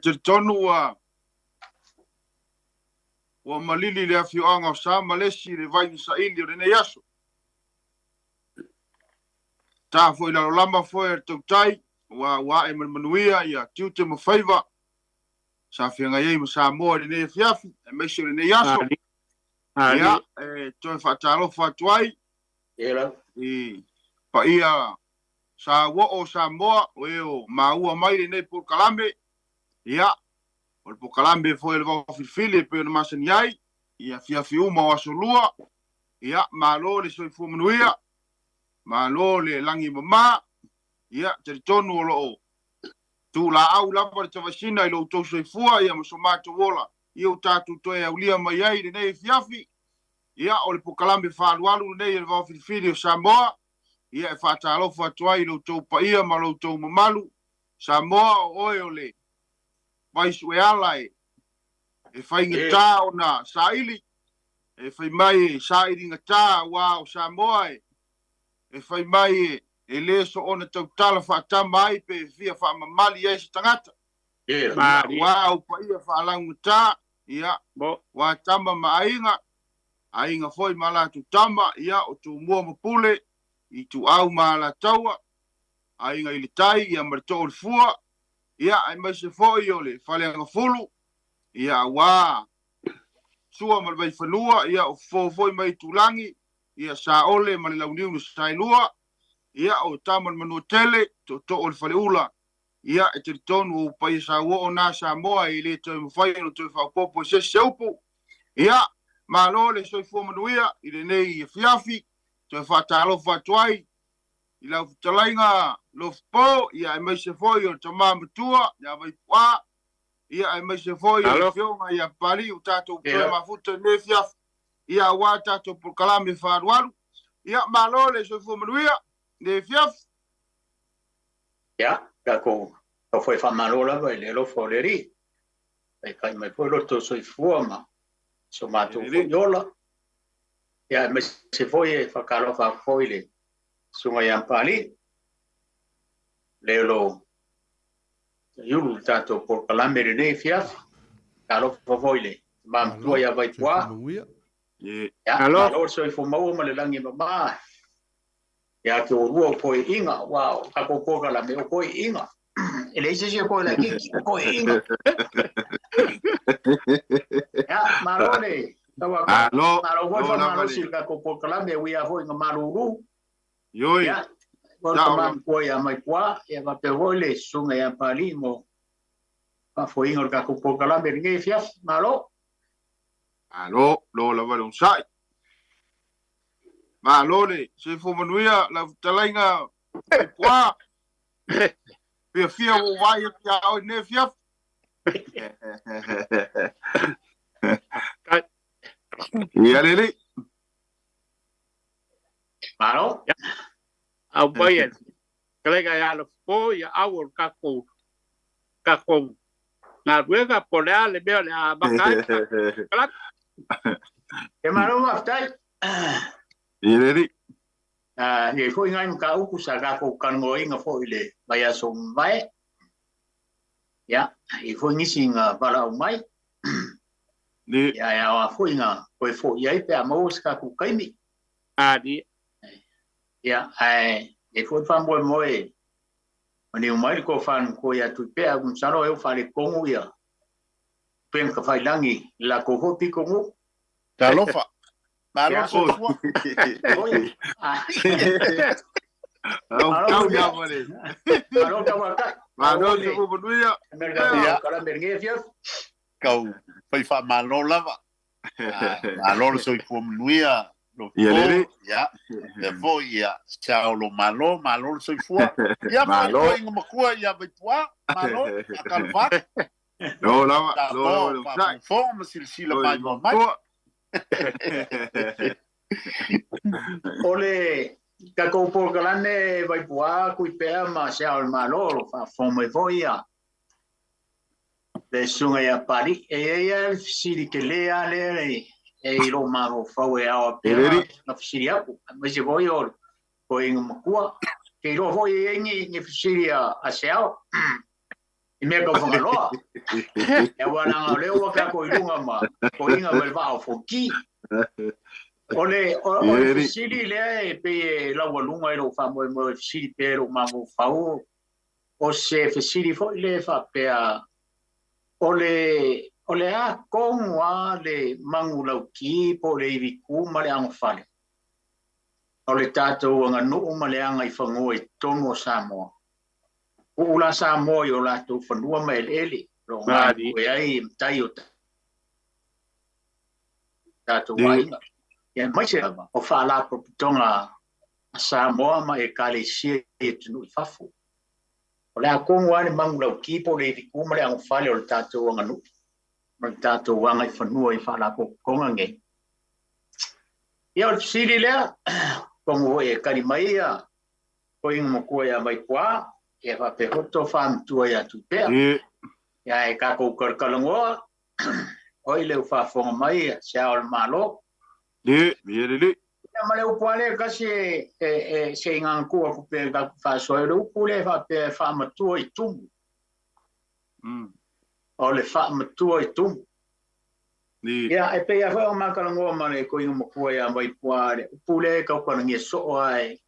te tonu wa malili le afioanga o sa malesi le vai sa ili le nei aso. Ta foi la lamba foi te tai wa e manuia ia tiute mo faiva. Sa fianga ye mo Samoa le nei fiafi e meso le nei aso. Ia toi fatalo fatuai. Era. Pa ia sa wo o Samoa o maua mai le nei por kalame. Ia o po kalame foi le Vaofilifili pe na masaniai ia fiafi uma o asolua. Ia malo le soi fu manuia. Malo le langi mama. Ia te tonu o lo tu la au la por tavasina i lo to soi fua ia mo somato wola. Ia o tatu toe au lia mai ai le nei fiafi. Ia o le pokalambe whaalualu nei e Vaofilifili o Samoa. Ia e whaatalofu atuai lo tau paia ma lo tau mamalu. Samoa o oe o le vaisu e ala e whainga tā o na saili. E whai mai e saili nga tā wa o Samoa e whai mai e leso o na tau tala whaatama ai pe fia whaamamali e se tangata. Wa o paia whaalangu tā. Ia wa tama maainga. Ainga foi mala tu tama ia o tu mua mapule i tu au mala taua ainga ili tai ia marto o fua ia ai mai se foi o le falenga fulu ia wa sua mal vai fanua ia o foi mai tulangi ia sa ole mal launiu sai lua ia o tama manu tele to o faleula ia e te tonu o pai sa o na Samoa i le to fai no to fa popo se seupu ia malo le soi fu manuia i le nei fiafi to fatalo fatuai i la talainga Lofipo ia mai se foi o tama matua ia vai pa ia mai se foi o fionga ia pali o tato problema futa ne fiafi ia wa tato por kalame farualu ia malo le soi fu manuia ne fiafi ia kako o foi fa malo la le lo foleri e kai mai foi lo to soi fuama so mato yola ya me se foi fakalo fa foile sunga ya pali lelo yulu tato por kalame ne fiaf kalo fa foile mam tu ya vai kwa ya alo so ifo mau ma le langi ma ya ke o ruo ko inga wow ka ko ko la me ko inga ele se ko la ki ko inga ya marone tawa malo wo malo silka ko ko kalambe wi a foi ngamaruru yo ya ko tamam ko ya mai kwa ya va pe vole sunga ya palimo pa foi ngor ko ko kalambe nge fiaf malo lo la vale un sai malo le se fu manuia la talainga kwa fia o vai ya o ne fiaf Ia lele. Malo. Au boyen. Klega ya lo po ya awol kako. Kako. Na ruega polea le veo le abakai. E malo aftai. Ia lele. Ye foi ngai ka uku sa kako kango inga foi le vaya som vai. Ya, e foi nisinga para o mai. Ya foi nga foi foi ai pe amos ka ku kaimi. Di. Ya, e foi fan bo moi. Ani o mai ko fan ko ya tu pe un saro eu fale kongu ya. Pen ka fai langi la ko hopi kongu. Talofa. Malo so. Oi. Au ya mole. Malo ka wa ka. Malo se fu buia. Merga kala mergefia. Kau fai fa malo lava. Malo so fu nuia. Ya. E voi ya Seao'omālō malo so fu. Ya malo ngmakua ya betua malo akalva. No lava. No sai. Forma silsila mai mai. Ole ka ko por galane vai pua ku pe ma Seao'omālō fa fome voia. Le sunga ya pari e siri ke le ale e lo mago fa we a pe na siri a me se voi or ko en makua ke lo voi ni siri a Seao I mea ka whangaloa. E wana ngā leo ka ko ilunga ma. Ko inga mai wao foki. Ole fisiri lea e pe la walunga ilo whamoe mo fisiri pe ilo mamu whau. O se fisiri fo ile wha pea. Ole a kongwa le mangu lau ki po le iwi kuma le ango whale. Ole tātou anga nuu ma le anga I whangoa I tono o Samoa. Ula Samoa I o lātou whanua ma ele. Lo ngā koe ai mtai o tātou wainga. Ia mai se o whaala propitonga a Samoa ma e kale sia e tunu I whafu. O le a kongwa le mangu lau ki po le iwi kuma le ango whale o le tātou anga nuu. Ma tātou wanga I whanua I whaala konga nge. Ia o le fisiri lea. Kongo e kari mai a ko inga mo ko ia mai kwa e fa pe hoto fam tua ia tu pe ia e ka ko kalkalongo o ile u fa fonga mai Seao'omālō le ia male u kwale ka se se inga ko ku pe ka fa so e u pule fa pe fa ma tua I tumu o le fa ma tua I tumu ia e pe ia fa ma kalongo male ko inga mo ko ia mai kwa pule ka ko ngi so ai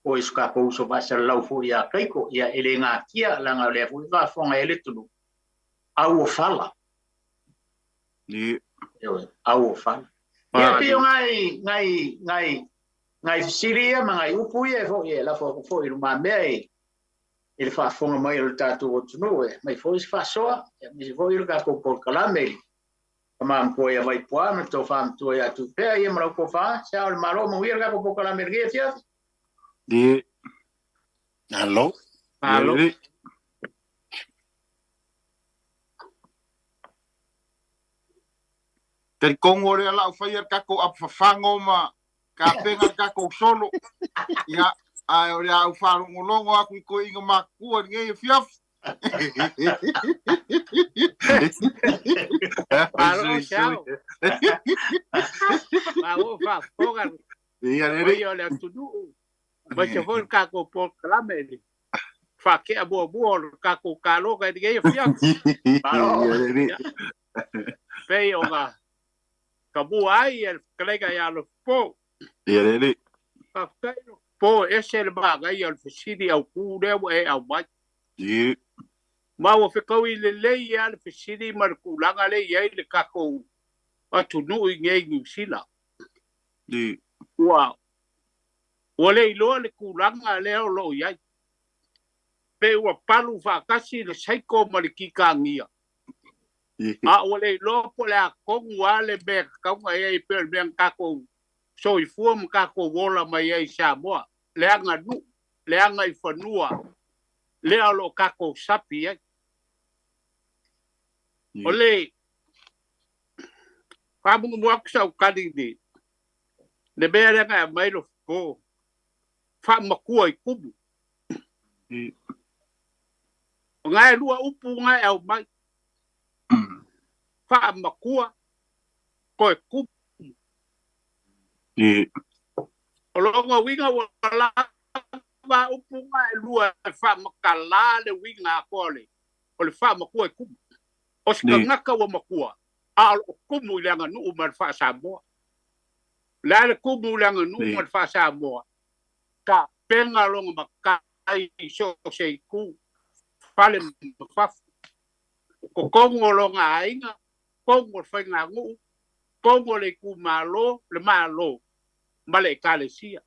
o iska ko so va ser lau fu ia kaiko ia ele nga kia langa le fu va fonga ele tulu au fala ni au fala ia pe ngai siria ma ngai upu ia fo ia la fo I ma me ele fa fonga mai le tatu o tunu e mai fo is fa so mi fo il ka ko por kalame ma ko ia vai poa me to fam to ia tu pe ia ma ko fa Seao'omālō mo ia ka ko por kalame ge di Hello. Te kongo rea lau whaia kako ap whawhango ma ka penga kako solo. Ia, ai o rea au wharongolongo aku I ko inga makua ngei fiaf. Paro chao. Paro fa foga. Ia Oi ole tudu. Mas se for kako por clamele. Fa que a boa kako kalo ka ngei fiaf. Paro. Pei onga. Kabu ai el colega ya Lofipo. Ia po ese le baga ia le fisiri au ku le e au mai. Ia. Ma o fekau I le ia le fisiri ma le kulanga le ia le kako atu nui ngei New Zealand. Ia. Wow. O le iloa le kulanga le o lo ia. Pe ua palu whakasi le saiko ma le kikangia. A o le iloa po le a kongu a le mea kaunga ia I pe le mea kako so I fua mo kako wola mai ai Siāmoā. Le anga nu, le anga I whanua. Le alo kako sapi ai. O le whamungu muaku sau kari ni. Le mea renga e mai Lofipo. Whamakua I kumu. O ngai lua upu ngai au mai. Whamakua koe kumu. O longa winga wala wa upu ngai lua whamakala le winga kole. O le whamakua kumu. O sika ngaka wa makua. A o kumu leanga nuu ma Faasamoa. La le kumu leanga nuu ma Faasamoa. Ka penga longa makai so se ku. Pale mfafu. Ko kongo longa ainga. Kongo whainga ngu. Kongo le ku malo, le malo. Male kalesia.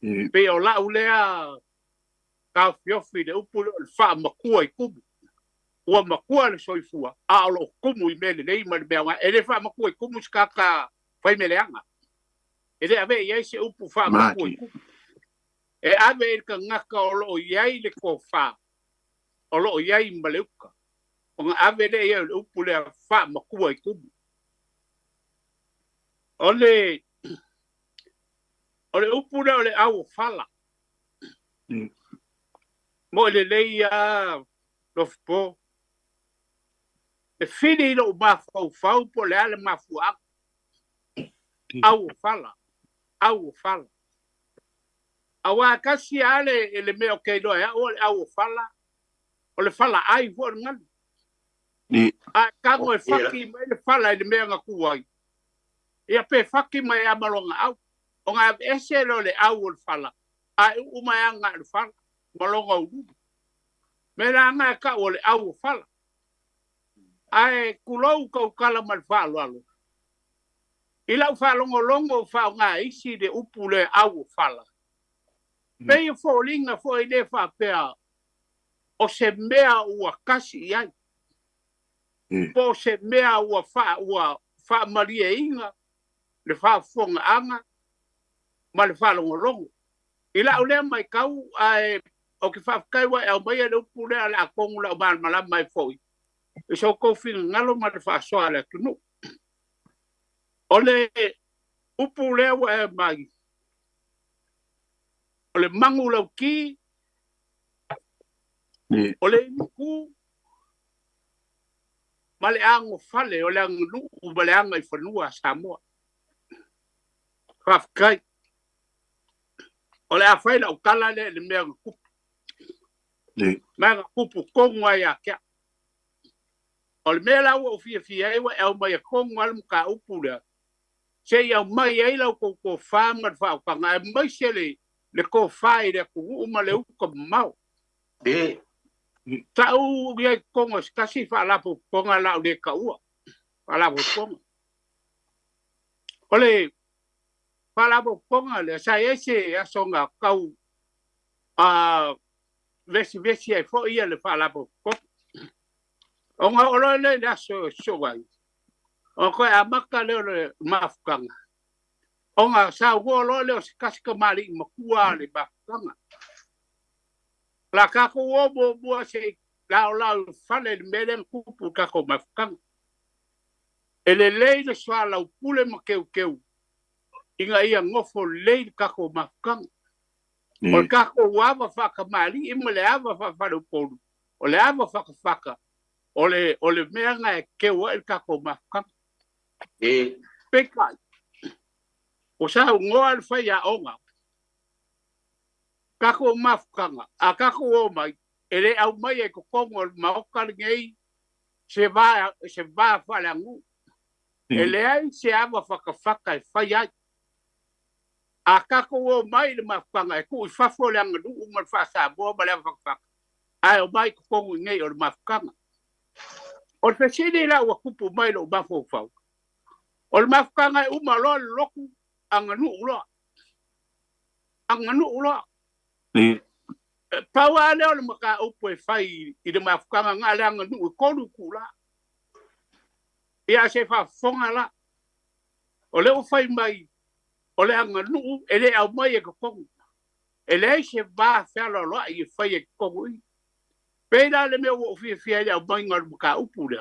Pe o la ulea. Ka fiofi le upu le whamakua kumu. Ua makua le soifua. A alo kumu I mele nei ma le beanga. E le whamakua kumu skaka whai meleanga. E le ave iai se upu whamakua kumu. E ave ka ngaka o loo iai le kofa. O loo iai maleuka. O nga ave le iai le upu le whamakua kumu. O le upu le o le au fala. Mo le leia Lofipo. E fini lo mafau po le ale mafua. Au fala. Awa kasi ale ele meo keido ya o au fala. o le fala ai fo ngal ni a ka mo faki mai le fala le me nga kuai ia pe faki mai a malonga au o nga ese lo le au le fala ai u mai anga le fala malonga u me la nga ka o le au fala ai kulou ko kala mal falo alo ila u falo longo fa nga isi de upule au fala pe fo linga fo ide fa pe o se mea ua kasi ai. Po se mea ua fa maria inga, le fa fonga anga, ma le fa longo. Ila ule mai kau, o ki fa kaiwa e o mai e upule ala a kongu la o malama mai foi. E so kofi ngalo ma le fa soa le kinu. O le upule wa e mai. O le mangu lau ki, o le nuku ma le ango fale o le ango nuku ma le anga I whanua Samoa whafkai o le a whaila o kala le mea kupu mea kupu kongu ai a kia o le mea lau o fia ewa e au mai a kongu alu ka upu lea se I au mai ei lau ko whama whao kanga e mai se le ko whai le kuhu ma le uka mau tau ia kongo skasi fa la po konga la le ka ua fa la po konga ole fa la po konga le sa ese a songa kau vesi ai fo ia le fa la po konga onga olo le na so wai o ko a maka le mafkanga onga sa wo lo le skasi ka mali makua le mafkanga la kako wo bo se la fale melen kupu kako mafkang ele le swala upule makeu inga ia ngofo le kako mafkang o kako wava faka mali imole ava fa do polu o le ava faka o le menga e keu el kako mafkang peka o sa ngoal fa ya onga kako mafkanga a kako o mai ele au mai e kongo maoka ngei se va falangu ele ai se ava faka e fai ai a kako o mai le mafkanga e ku fafo le anga du uma Faasamoa ma le faka ai o mai kongo ngei o mafkanga o le fesini la wa kupu mai lo mafo fau o le mafkanga e uma lo loku anga nu ulo pawa le o maka upo e fai I le mafukanga ngā le anga nuu kolu kula. Ia se fa fonga la. O le o fai mai, o le anga nuu, e le au mai e kakongu. E le se va whiala loa I fai e kakongu I. Pēra le mea o fia le au mai ngā maka upo le.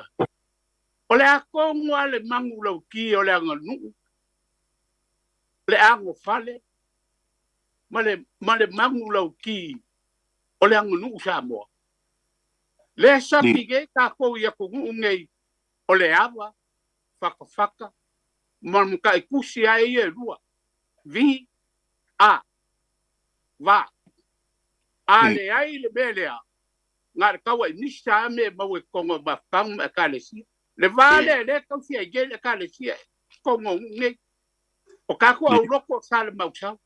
O le a kongu a le mangu lau ki o le anga nuu. Le ango fale. Ma le mangu lau ki o le anga nuu Samoa. Le sapi ge ka kou ia kongu ngei o le awa, whaka, mamuka I kusi ai e rua. Vi, a, va. A le ai le melea. Ngā re kawa I nisa me mau e kongo mafkang e ka le sia. Le vale le kau fia I gele ka le sia kongo ngei. O kako au roko sa le mausau.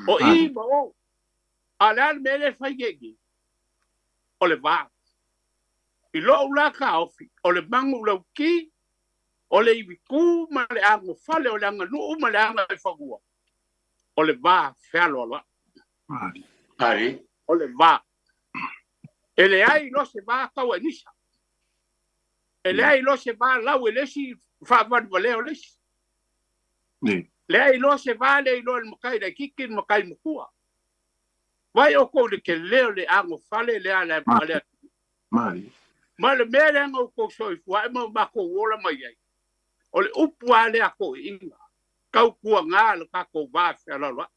O I ma o. A le al mele fai gegi. O le vā. I lo ula ka ofi. O le mangu lau ki. O le iwiku ma le ango fale. O le anga nuu ma le anga I whagua. O le vā whialo aloa. Ari. O le vā. E le ai lo se vā kaua nisa. E le ai lo se vā lau e lesi whaavanu wa leo lesi. Le ai lo se vā le ilo le makai da kikin makai mukua. Wai o kou le ke leo le ango fale le ala le Mari. Ma le mea le anga o kou soifua e mau mako wola mai ai. O le upu a le ako inga. Kau kua ngā le kako vāwhi ala loa.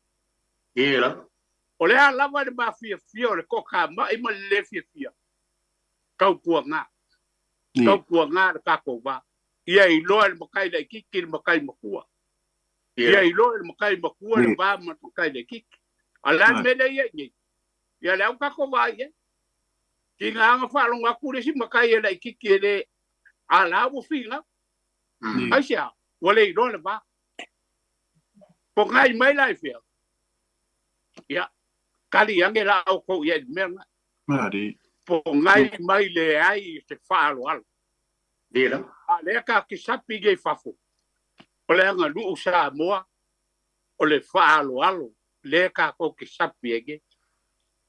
Ira. O le a lava le mawhia o le koka ma ima le fia. Kau kua ngā. Kau kua ngā le kako vā. Ia I loa le makai da kiki le makai makua. Ia I loa le makai makua le vā makai da kiki. Ala mele ia ngi. Ia le au kako vā ia. ki nga whalonga kure si makai e lai kiki le ala wo finga. Asia, wale i role ba. Po ngai mai lai fia. Ya, kali ange la au kou ye menga. Mari. Po ngai mai le ai se whalo alo. Dira. A le ka ki sapi ge fafo. O le anga lu Samoa. O le whalo alo. Le ka kou ki sapi ege.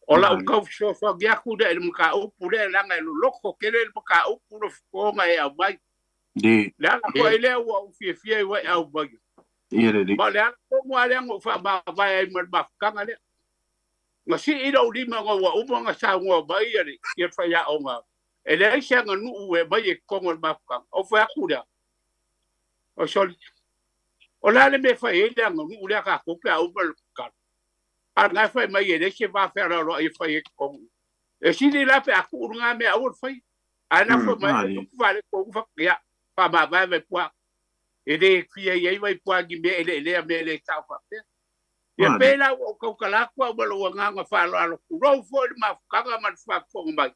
O la u kau sofa gia kuda ele muka upu le langa elu loko kele ele muka upu lo fukonga e au mai. Di. Le ala ko ele ua ufie fie wa au mai. Ia di. Ma le ala ko mua le anga ufa ma vai ai man mafukanga le. Nga si ina ulima nga ua umu nga sa ngua mai ari. Ia whaya o nga. Ele aise anga nuu e mai e kongo mafukanga. O whaya kuda. O soli. O la le me whai ele anga nuu le ka kupe au mai lukana. Ngai fai mai e se va fera ro e fai ko e sini la pe aku nga me au fai ana fo mai ku vale ko fa ya pa ba va ve poa e de fia ye vai poa gi me ele me le ta fa pe e pe la ko kala ko ba lo nga fa lo ku ro fo ma ka ga man fa ko mai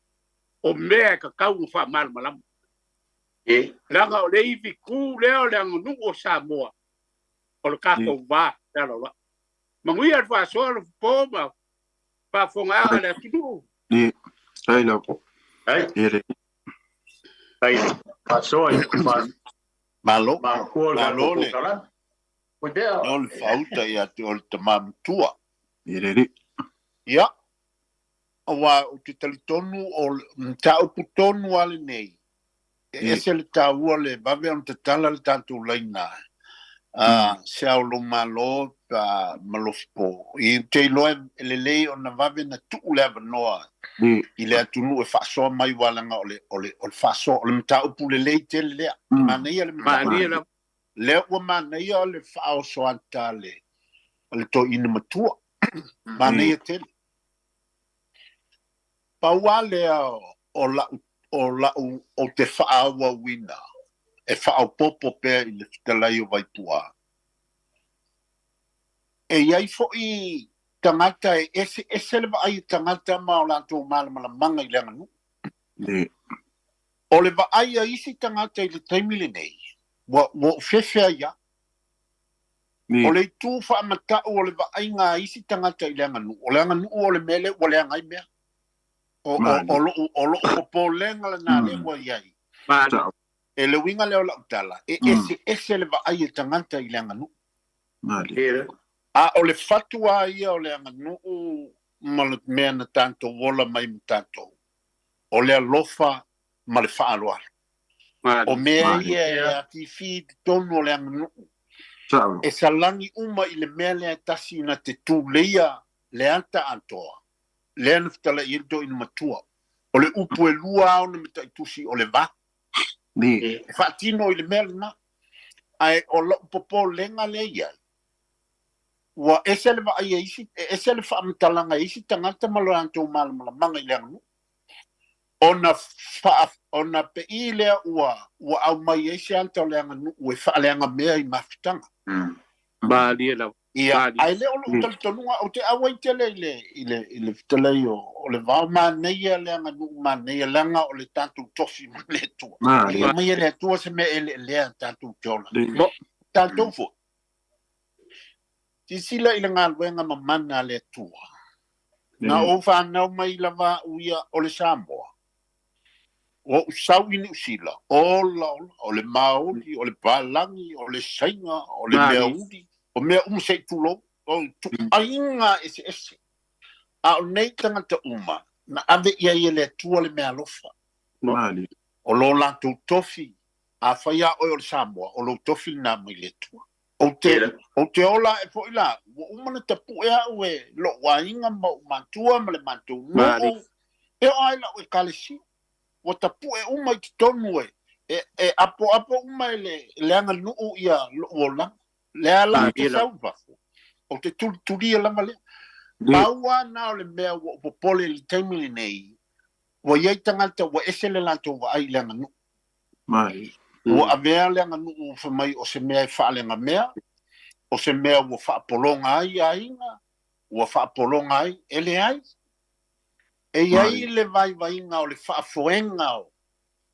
o me ka ka u fa mal malam e la ga le i ku le o le nu o Samoa o ka ko va ta lo Mangui al fa so po ma pa fonga ala kidu. Di. Sai lo. Ai. Ai. Pa so i pa Malo. ma ko Malo le. Ko dea. Ol fauta ia te ol te mamtua. Di. Ia. Awa o te talitonu o mtau putonu ale nei. Ese le taua le vave on te tala le tantu laina. Seao'omālō ma Lofipo. I te loe le lei o na vave na tuu le avanoa. I le atunu e whaasoa mai walanga o le whaasoa o le mtaupu le lei te le lea. Maneia le mtaupu. Lea ua maneia o le whaasoa anta le to ina matua. Maneia te le. Paua lea o te whaawa wina. E whao popo pēr i le fitalai o Vaipua. E iai fo i tangata e ese le ai tangata ma o lantou malamala manga i lenga nu. O le ai a isi tangata i le taimile nei. Wa fefea ia. O le tu wha amatau o le ai ngā isi tangata i lenga nu. O lenga nu o le mele o le angai mea. O lo popo lenga le nā lewa iai. E le winga leo la utala. Ese le ai tangata i lenga nu. A o le fatua ia o le anga nuu ma le mea na tanto wola mai ma tanto. O le alofa ma le whaaloa. O mea ia e ati fi tonu o le anga nuu. E salangi uma i le mea le atasi na te tū leia le anta antoa. Le anafitala i ento ina matua. O le upu e lua au na mita itusi o le va. E whaatino i le mea le na. Ai o la upopo lenga le iai. Wa ese le va ai isi ese le fa mtalanga isi tangata malanto mal manga ilang ona pe ile wa au mai ese anta le anga u fa le anga me i mafitanga ba dia la ia ai le o tal tonua o te awai tele ile fitele o le va ma nei le anga ma nei langa o le tantu tofi le tu mai le tu se me le tantu jola tantu fo ti sila ila ngalwenga mamana le tua. Na o whanau mai lava uia o le Samoa. O usau ini usila. O le maoli, o le balangi, o le sainga, o le meaudi. O mea umsei tulo. O ainga ese. A o nei tangata uma. Na ave ia ia le tua le mea lofa. O lo lantou tofi. A whaia o le Samoa. O lo tofi na mai le tua. O te ola e po ila, o umana tapu ea ue lo wainga ma mantua ma le mantu no e o aila ue kalesi o tapu e uma i tonu e apo uma le anga nuu ia lo ola le ala te sauva o te turia langa le paua na o le mea o popole li taimili nei o iei tangata o ese le lanto wa ai le anga nuu o avea le anga nuu whamai o se mea e wha le anga mea o se mea ua whaapolonga ai a inga, ua whaapolonga ai, ele ai. ai le vai nga o le whaafoenga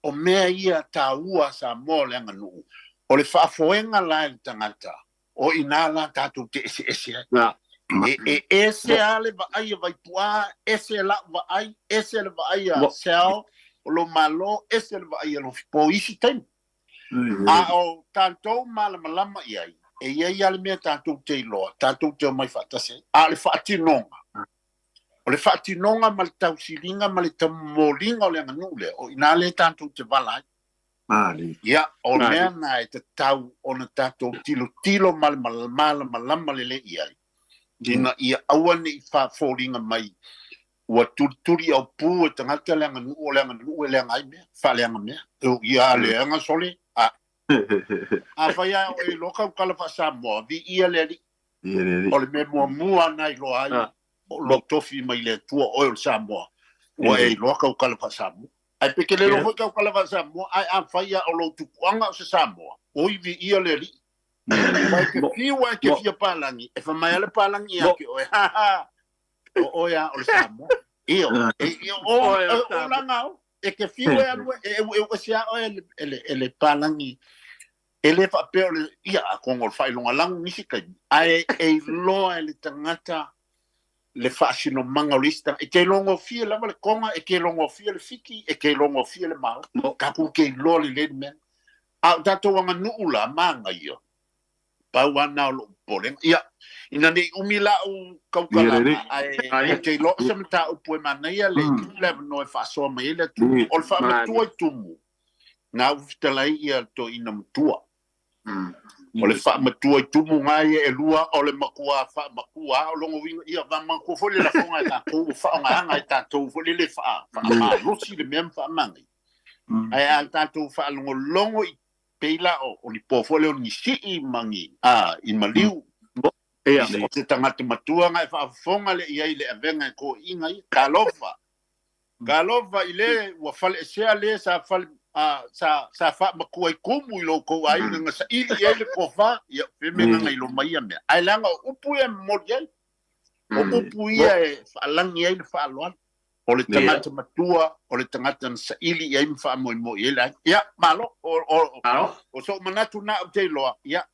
o mea ia tāua Samoa le anga nuu. O le whaafoenga la le tangata. O inala tātou te ese. Ese ale va ai vai pua, ese la va ai, ese le va ai a Seao'omālō, ese le va ai a Lofipo isi taimi. A o tātou malama iai. Iai ale mea tātou te iloa, tātou te mai whatase. A le whaatinonga. O le whaatinonga ma le tausiringa ma le tamolinga o le anga nuu le. O ina le tātou te walai. Ia, o mea nā e te tau o na tātou tilo malama le iai. Ina ia awane i whaaforinga mai. Ua turi au pū e tangata le anga nuu o le anga nuu e le anga ai mea. Wha le anga mea. Ia le anga sole. A whaia o e loka u kala Faasamoa, vi ia le ali. O le me mua nai lo ai. O lo tofi mai le tua o le Samoa. O e loka u kala Faasamoa. Ai peke le lo ka u kala Faasamoa, ai a whaia o lo tupuanga o se Samoa. O i vi ia le ali. Mai ke fiwa ke fia palangi. E whamai ale palangi ake o e ha. O ya o le Samoa. Io. O langau. E ke fiwa alue. E sia o ele palangi. Ele fa pe le ia con o failonga lang nisi kai ai e loa ele tangata le fasino manga lista e ke longo fie la le konga e ke longo fie le fiki e ke longo fie le mal ka ku ke lo le men a dato wanga nuula manga io pa wana lo polen ia ina ni umila u kaukala ai ke lo semta u poe mana ia le no fa so me le tu o fa tu na u ftalai ia to ina tua o le wha matua I tumu ngai e lua o le makua o longo winga ia va manko fole la fonga ta ko wha nga anga ta to fole le wha ma losi le mem wha mangi ai al ta to wha longo I peila o ni po fole o ni si mangi I maliu o te tangata matua ngai wha fonga le ia le avenga ko inga I kalova I le wa fale sea le sa fale sa fa makua I kumu I loko ai nga sa ili ele kofa ia femena ngai lo mai me ai langa upu e model o upu ia e falangi ai fa loan o le tangata matua o le tangata sa ili ia fa mo ia ia malo o so manatu na te loa ia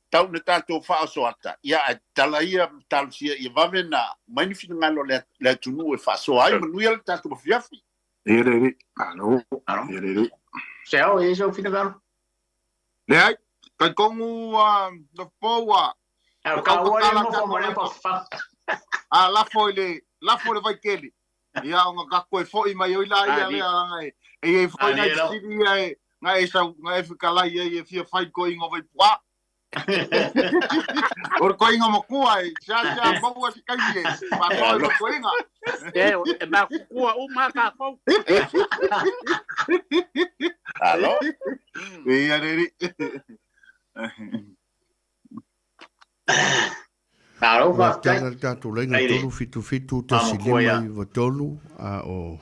tau na tato fa so ata ia tala ia tal sia ia va vena mai ni ngalo le tunu e fa so ai manuel tato fiafi Ere, alo. Sao e so fina galo. Le ai, kai kongu the poa. Ka wale mo fa mo le fa. La foi vai keli. Ia nga ka koe foi mai o ila ia le ngai. E foi ngai sidi ai, ngai sa ngai fika lai e fia fai ko ingo vai pua. Or ko ingo mo kuai, ja bawa si kai e. Ma ko inga. E ma kua o ma ka ko. Alo? Ia reri. Alo va. Tala tu lenga tolu fitu ta silima I votolu o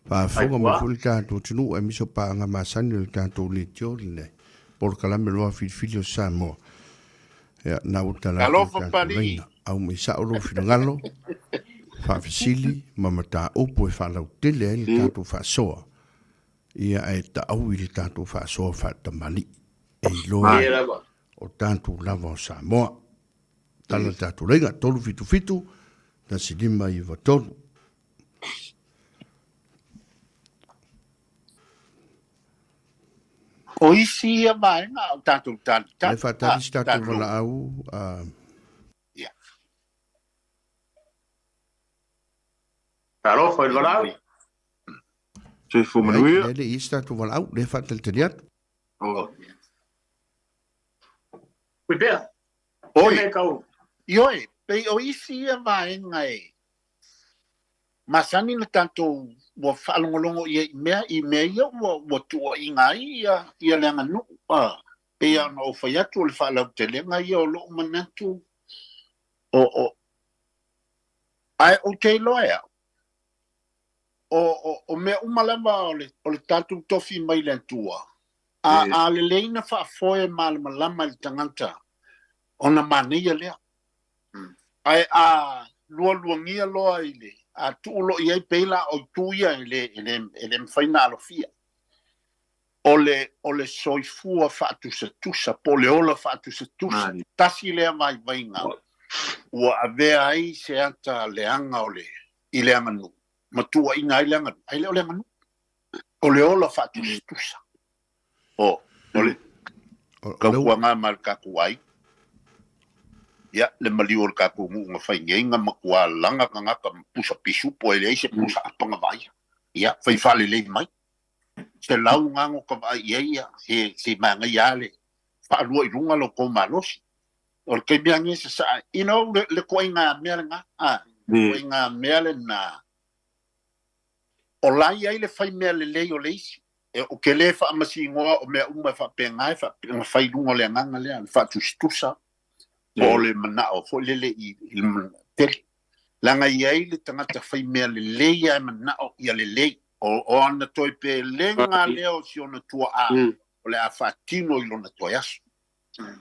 fa fonga mo fulta tu tunu e miso pa nga masani le tanto le tiole. Por kalame lo Vaofilifili o Samoa. Ya na utala. Alo fa pali. Au me sa o finangalo. Fa fisili mamata opo e fa lau tele le tanto fa soa. Ia e ta au I le tanto fa soa fa tamali. E loa o tanto lava o Samoa. Tala tanto lenga tolu fitu na silima I vatolu. O isi ia mai nga o tātou Le whatari tātou wala au. Ia. Alo, foi wala au. Se fu manuia. Le is tātou wala au. Le whatal tani atu. Kui pea. Oi. Kau. Ioi, pei o isi ia mai nga e. Masani na tātou wa whaalongolongo I mea ia wa tua I ngai ia leanga nu. Pea na o whaiatu o le whaalau te lenga ia o loo manatu. Ai o te loa o mea umalama o le tātou tofi mai le tua. A le leina whaafoe malama le tanganta. O na mania lea. Ai lua ngia loa I le. a tuulo ia peila o tuia ele mfaina alofia ole soifua fa'atusa po le ola fa'atusa tasi lea mai vainga ua avea ai se ata leanga ole i le anganu matua inga ai le anganu ai le ole anganu ole ola fa'atusa ole kauanga mal kakuai ya le maliu o kaku nga whaingenga makua langa ngaka pusa pisu po ele se pusa apanga vai ya fai fale le mai se lau ngango ka vai ia se manga yale fa lu i runga lo ko malos o ke biangi se sa le koinga melanga koinga melena o lai ai le fai mele le o leisi o ke le fa amasi ngoa o me uma fa pengai fa fai lunga le nganga le fa tustusa ole mana o fo lele I tel langa yai le tangata fai mea le ia mana o ia le o ana toi pe lenga leo si ona tua o le afatino I lona toi asu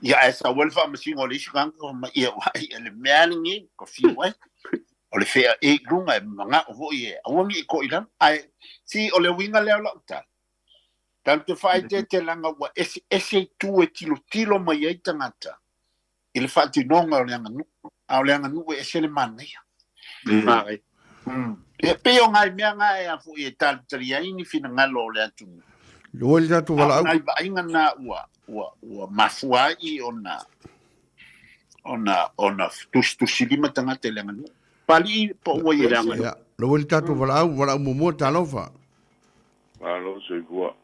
ia esa welfa machine o le ishikango ma ia wai le mealingi ko fi wai o le fea lunga manga o vo ia awangi ko ilan ai si o le winga leo la uta tanto fai te langa wa ese tu tilo mai ai tangata il fatti non o le anganu e se le manne e pe o ngai mea ngai a fu e tal triaini fina ngalo le atu o le tatu wala ai ba inga na ua mafuai ona tu silima tanga te le anganu pali po o ye ya lo le tatu wala mo talofa alo se gua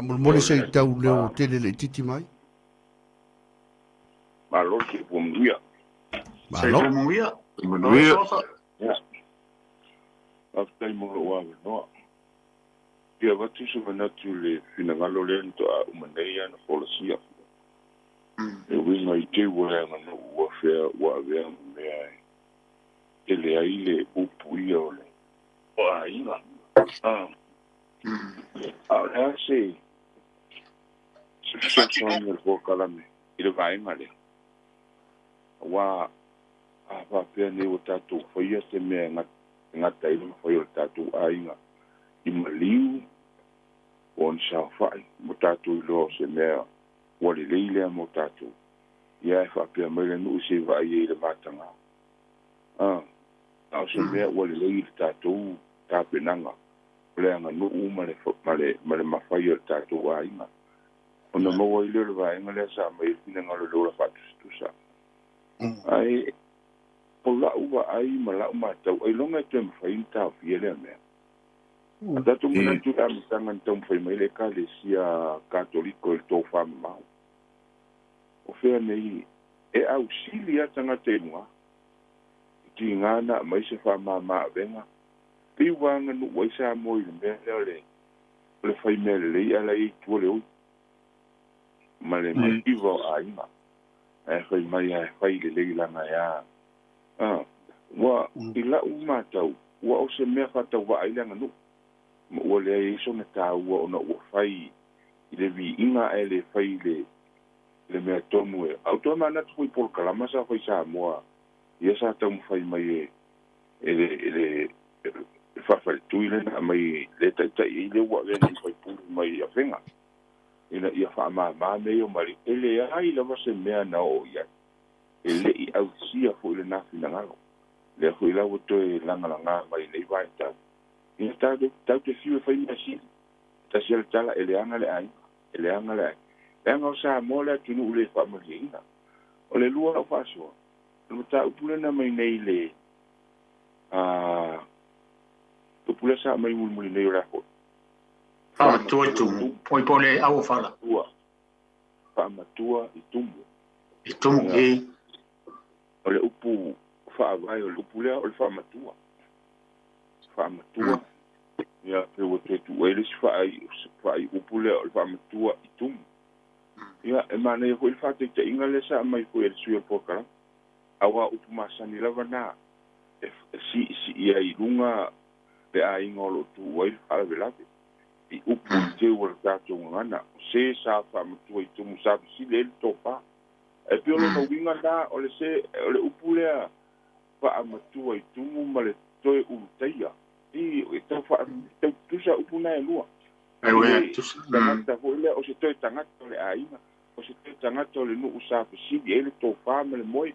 mo se tau le tele le titi mai malo se pomia manuia after mo wa no dia vatu se manatu le finangalo le to a umaneia na policia e we mai te wa na wa fe wa ve me ele ai le upuia ole o ai va ahora sí se son el vocalame il va en ale wa va pe ne o tatu foi ese me nga tai no foi o tatu ainga I maliu on sa fai mo tatu lo se me o le leile mo tatu ia fa pe me no se va ia le matanga se me o le leile tatu ta penanga le anga no umale male mafai o tatu ainga ona mo ile le va en le sa me fina ngalo lo fa tu sa ai pola uwa ai mala uma tau ai longa tem fai ta fiele me ata tu mena tu am tangan tom fai mai le kalesia katoliko il to fa ma o fe nei e auxilia tanga te mua tingana mai se fa ma venga pi wanga no wai sa mo ile me le fai me le ala I tu le male mai ivo ai ma fai mai fai le langa ya wa ila uma tau wa o se me fa tau wa ai langa no mo le iso na tau wa ona o fai ile vi inga ele fai le me tomu e automa na tu por kalama sa fai Siāmoā ia sa tau fai mai ele fa fai tu ile na mai le tai ile wa le fai pu mai afenga ina ia fa ma me o mari ele ai la se me na o ia ele I au sia fo le na fina ngalo le fo ila o to langa mai le vai ta ina ta te fiu fai na si ta sia tala ele anga le ai ele anga le anga sa mo le tunu le fa mo ina o le lua o fa so no ta upule na mai nei le upule sa mai mul nei ora ko tu poi pole au fala fa matua I tumbu o le upu fa vai o le upu le o le fa matua ia pe o te tu ele fa upu le o le fa matua I tumbu ia e mane ko il fa te inga le sa mai ko el sui po kala awa upu masani lava na si ia I lunga pe a ingolo tu wai fa vela I upu te o tato ngana se sa fa matua I tumbu sa si le topa e pio no winga na o le se o le upu le fa matua I tumbu ma le toe uluteia i tau tusa upuna e lua tangata foi le o se toe tangata o le aiga o se toe tangata o le nuu safesili e le tofā ma le moi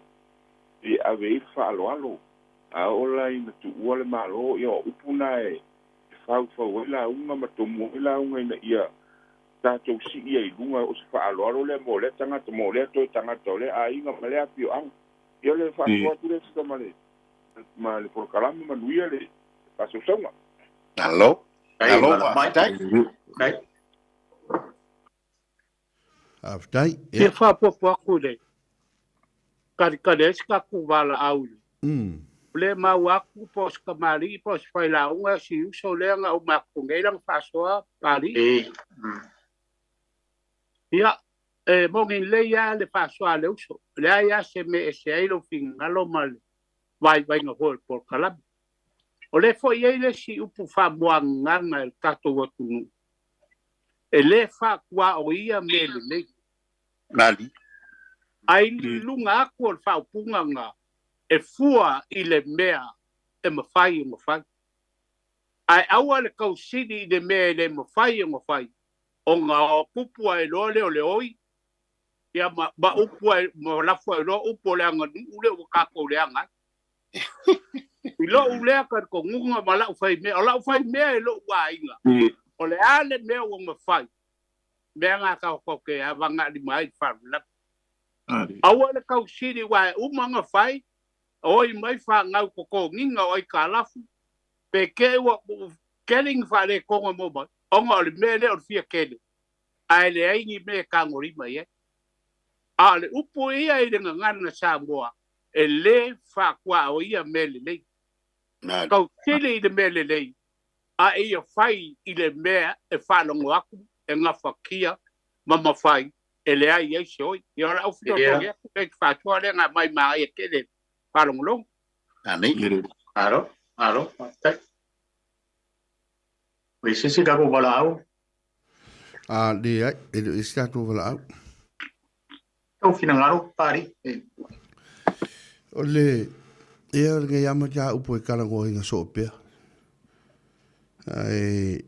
i avei le fa'aloalo a ola ina tu'ua le mālō ia o upuna e faufau ai lauga ma tomu ai lauga ina ia tatou si'i ai luga o se fa'aloalo lea mo lea tagata mo lea toe tagata o le aiga ma le apio'aga ia le fa'asoa atu le sika ma le porokalame manuia le fa'asausauga alo aftai e whapopo aku le kare esi kaku wala au le mau aku pos kamari pos whailaunga si uso leanga o makungeilang whasoa pari ia mongin leia le whasoa le uso lea ia se me ese ailo fingalo male vai nga hoi por kalami o le fo iei le si upu whamuanganga el tato watunu e le whakua o ia mele le nali ai lunga aku o whaupunganga e fua i le mea e mawhai. Ai aua le kausidi i le mea e le mawhai o ngā o pupua e loa leo le oi ia ma upua e ma lafua e loa upo le anga ule o kako le anga i lo ulea ka ko ngunga ma lau whai mea o lau whai mea e lo ua inga o le ale mea o mawhai mea ngā kau ke a wanga li mai wharulap aua le kausidi wa e umanga whai oi mai fa ngau ko nginga oi ka lafu pe ke wa keling fa le ko mo ba onga le mele o fia kele ai le ai ni me ka ngori mai e a le upo ia i le ngana Samoa e le fa kwa o ia mele le ka tele i le mele le a ia fai i le mea e fa longo aku e nga fakia mama fai e le ai e soi ia la o fio ia ke fa tua le nga mai mai e kele Palong Aro. Wis si ka ko balao. Dia ele está tu balao. O finangaro pari. Ole nga yama ja upo kala ngo inga sopia. Ai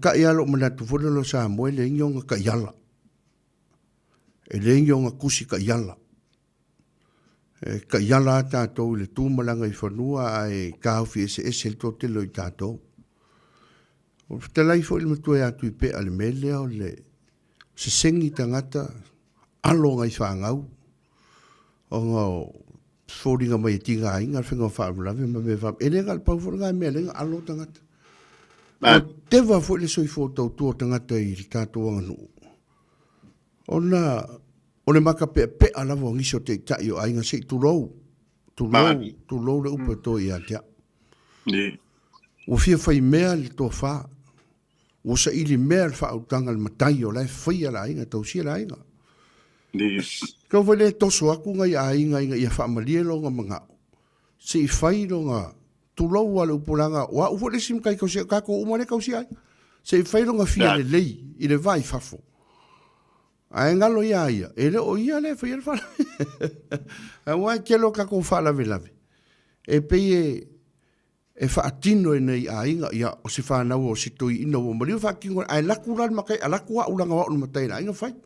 ka yalo mana tu folo lo Samoa le nyonga ka yala. E lengi o ngā kusi ka yala. Ka yala tātou le tūmalanga i whanua ai kāwhi ese le tō telo i tātou. O te lai fo ilma tue atu i pe ale melea o le se sengi tangata alo ngai whāngau. O ngā fōringa mai tinga inga whenga whaamulawe ma me whaam. E lenga le pauwhoranga mea lenga alo tangata. O tewa fo ile soi fōtau tō tangata i le tātou anganu. Ona maka pe ala vo ngiso te tai o ainga sei tu lo le upo to ia tia o fia fai mea le to fa o sa ili mea fa utanga le matai o lai fai ala ainga tau sia la ainga ka vele to so aku ngai ainga ia fa malie lo nga manga sei fai lo nga tu lo wale upulanga wa u vole sim kai ko se ka ko umale ka sia sei fai lo nga fia le lei i le vai fafo ai ngalo ia ele o ia le foi ele fala a wa ke lo ka ko fala velave e pe e fa atino nei ainga ia o se fa na o se toi ino o mari fa kingo ai la kula ma kai ala ku u langa o matai na inga fai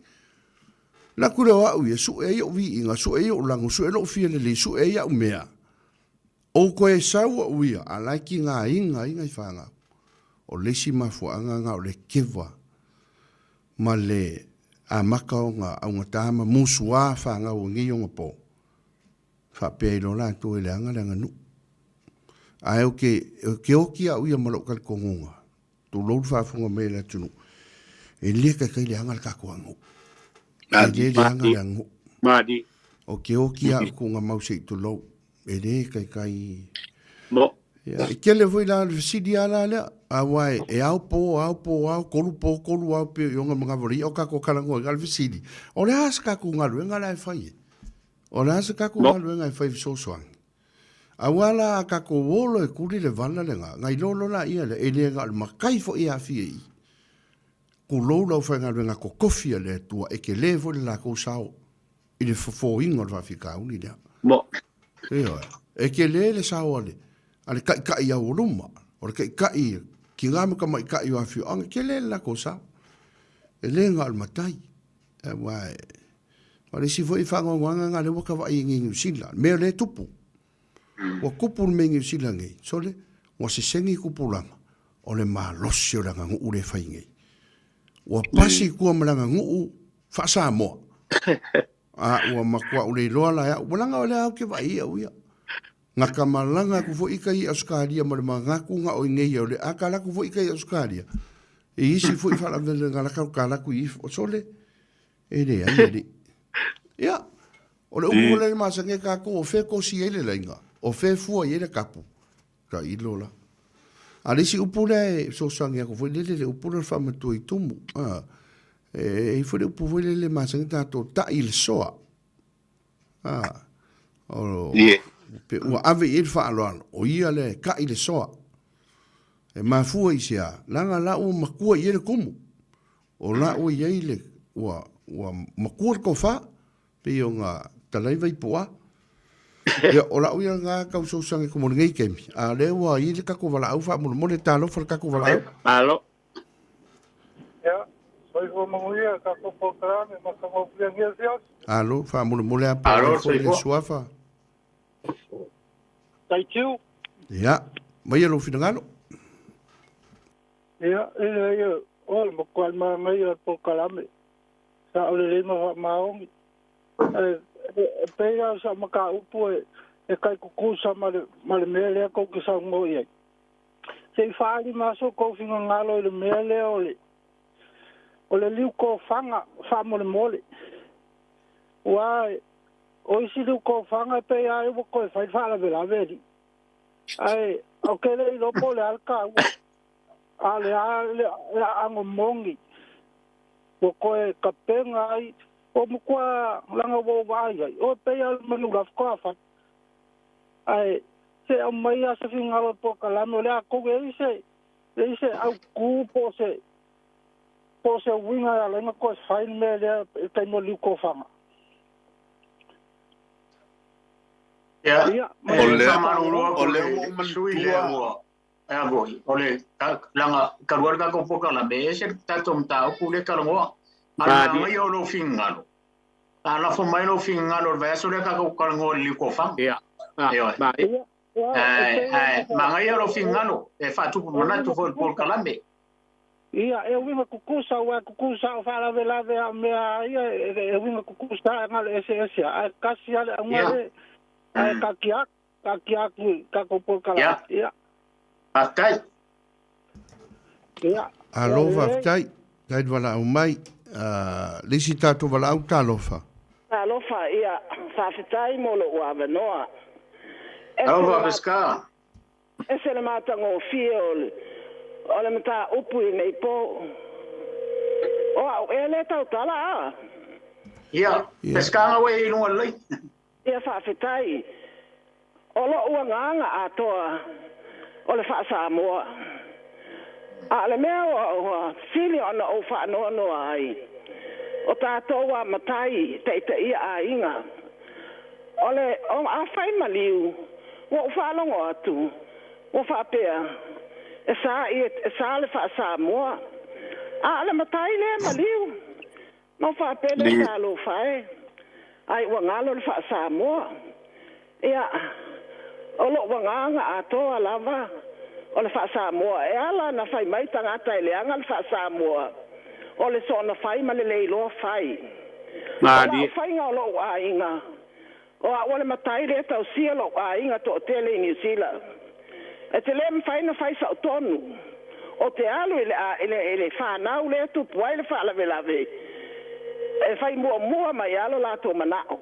la kula wa u yesu e o vi inga su e o langa su e lo fi le su e ia o mea o ko e sa o ia ala kinga inga i fa nga o le sima fo anga o le kewa ma le a makao nga au ngatama musua whanga o ngionga po. Whapea la tu ele anga nu. Ai o ke oki au ia malo kal kongonga. Tu lou whafunga me la tunu. E leka kai le anga le kakuangu. E le anga le angu. Madi. O ke oki au konga mausei tu lou. E le kai. Mo. E ke le voi la sidi ala lea. Awai, e au kolu au pe yonga mga vori, o kako kalango, galvi sidi. O le hasa kako ngalu, enga lai fai. O le hasa kako ngalu, enga fai so soangi. Awala kako wolo e kuri le vala le nga, ngai lolo la ia le, e le nga makai fo ia fia i. Ku lolo fai ngalu enga ko kofia le tua, e ke le vo le la ko sao. I le fofo ingo le wafika uni lea. Mo. Ia, e ke le sao ale. Ale kai au ruma. O le kai ki ngā muka mai kai o awhio. Anga ke le la ko sao. E le ngā almatai. E wai. Ma le si fo i whangongoanga ngā le waka wai ngi New Zealand. Mea le tupu. Wa kupu me New Zealand ngai. So le, wa se sengi kupu langa. O le maa losi o langa ngu ure whai ngai. Wa pasi kua malanga ngu Faasamoa. Ua makua ule loa la ya. Walanga o le au ke vai au ia. Ngā kamalanga ku fo ika i Australia ma le mangaku ngā o ngei au le akala ku fo ika i Australia. E isi fo i whala vele ngā lakau ka laku i o sole. E le ai e le. Ia. O le upu le masa nge kako o fe kosi ele la inga. O fe fua i ele kapu. Ka i lola. A le si upu le so sangi ako fo le upu le whamatu i tumu. E fo le upu fo le masa nge tato ta i le soa. Yeah. Pe ua ave i whaaloano, o ia le ka i le soa. E mafua i sea, langa la ua makua i ele kumu. O la ua i eile, ua makua ko wha, pe o ngā talaiva i pua. Ia, o la ua ngā kausausangi kumo ngei kemi. A le ua i le kako wala au wha, mone talo wha kako wala au. Alo. Ia, soi fo manguia, kako pokarame, makamopia ngia sias. Alo, wha mole a pa. Alo, soi fo. Suafa. Thank you. Ia, mai alo finangalo. Ia, ia, o makuan mai a pokarame. Sa ole le maongi. Pea sa maka upu e kai kukusa ma le mea lea kou kisa ngo iai. Se i whaari maso kou finga ngalo i le mea lea o le liu kou whanga wha mole. Wai, o isi liu kou whanga pe ai wa koe whai whala vela veri. Ai, au kele i lopo le alka ua. A le ango mongi. Wa koe kapenga ai. O mukua langa wo vai ai. O pe ai manu lafkoa whai. Ai, se au mai a se whingalo po kalame o le a koge ise au kū po se winga a lenga koe whai me lea e kai mo liu kou whanga. Ya, ole o sui le o a voi ole langa karuar ka ko poka la be se tato mta o le kalongo ala mai o lo fingalo ala fo mai lo fingalo va so le ka ko kalongo li ko fa Ya. ma ngai o lo fingalo e fa tu mona tu fo por kalambe Ia, e winga kukusa o whala vela vea mea ia e winga kukusa ngale ese a kasi ale ngale kakiak kako polkala. Ia. Atai. Ia. Alofa ftai, kai wala au mai, lisi tātou wala au tālofa. Alofa, ia, whawhitai molo ua wanoa. Alofa peska. Ese le mātango fie o le mata upu i nei po. O au e le tau tala a. Ia, peska nga wei inua lei. Ia whawhitai. O lo ua nganga atoa o le Faasamoa. A le mea o fili ona o whaanoa ai. O tātou wa matai te ia a inga. O a whai maliu. O whalongo atu. O whapea. E sa le Faasamoa. A le matai le maliu. No whapea le talo whae. Ai ua ngalo le Faasamoa. Ia. O lo wanganga atoa lava. O le Faasamoa. E ala na whai mai tangata le anga le Faasamoa. O le sona whai ma le leiloa whai. Madi. O whai ngā lo a inga. O le matai le tau sia lo a inga to tele i New Zealand. E te le mwhai na whai sa utonu. O te alu ele whanau le tupu ai le whaalawe. E whai mua mai alo la tō manao.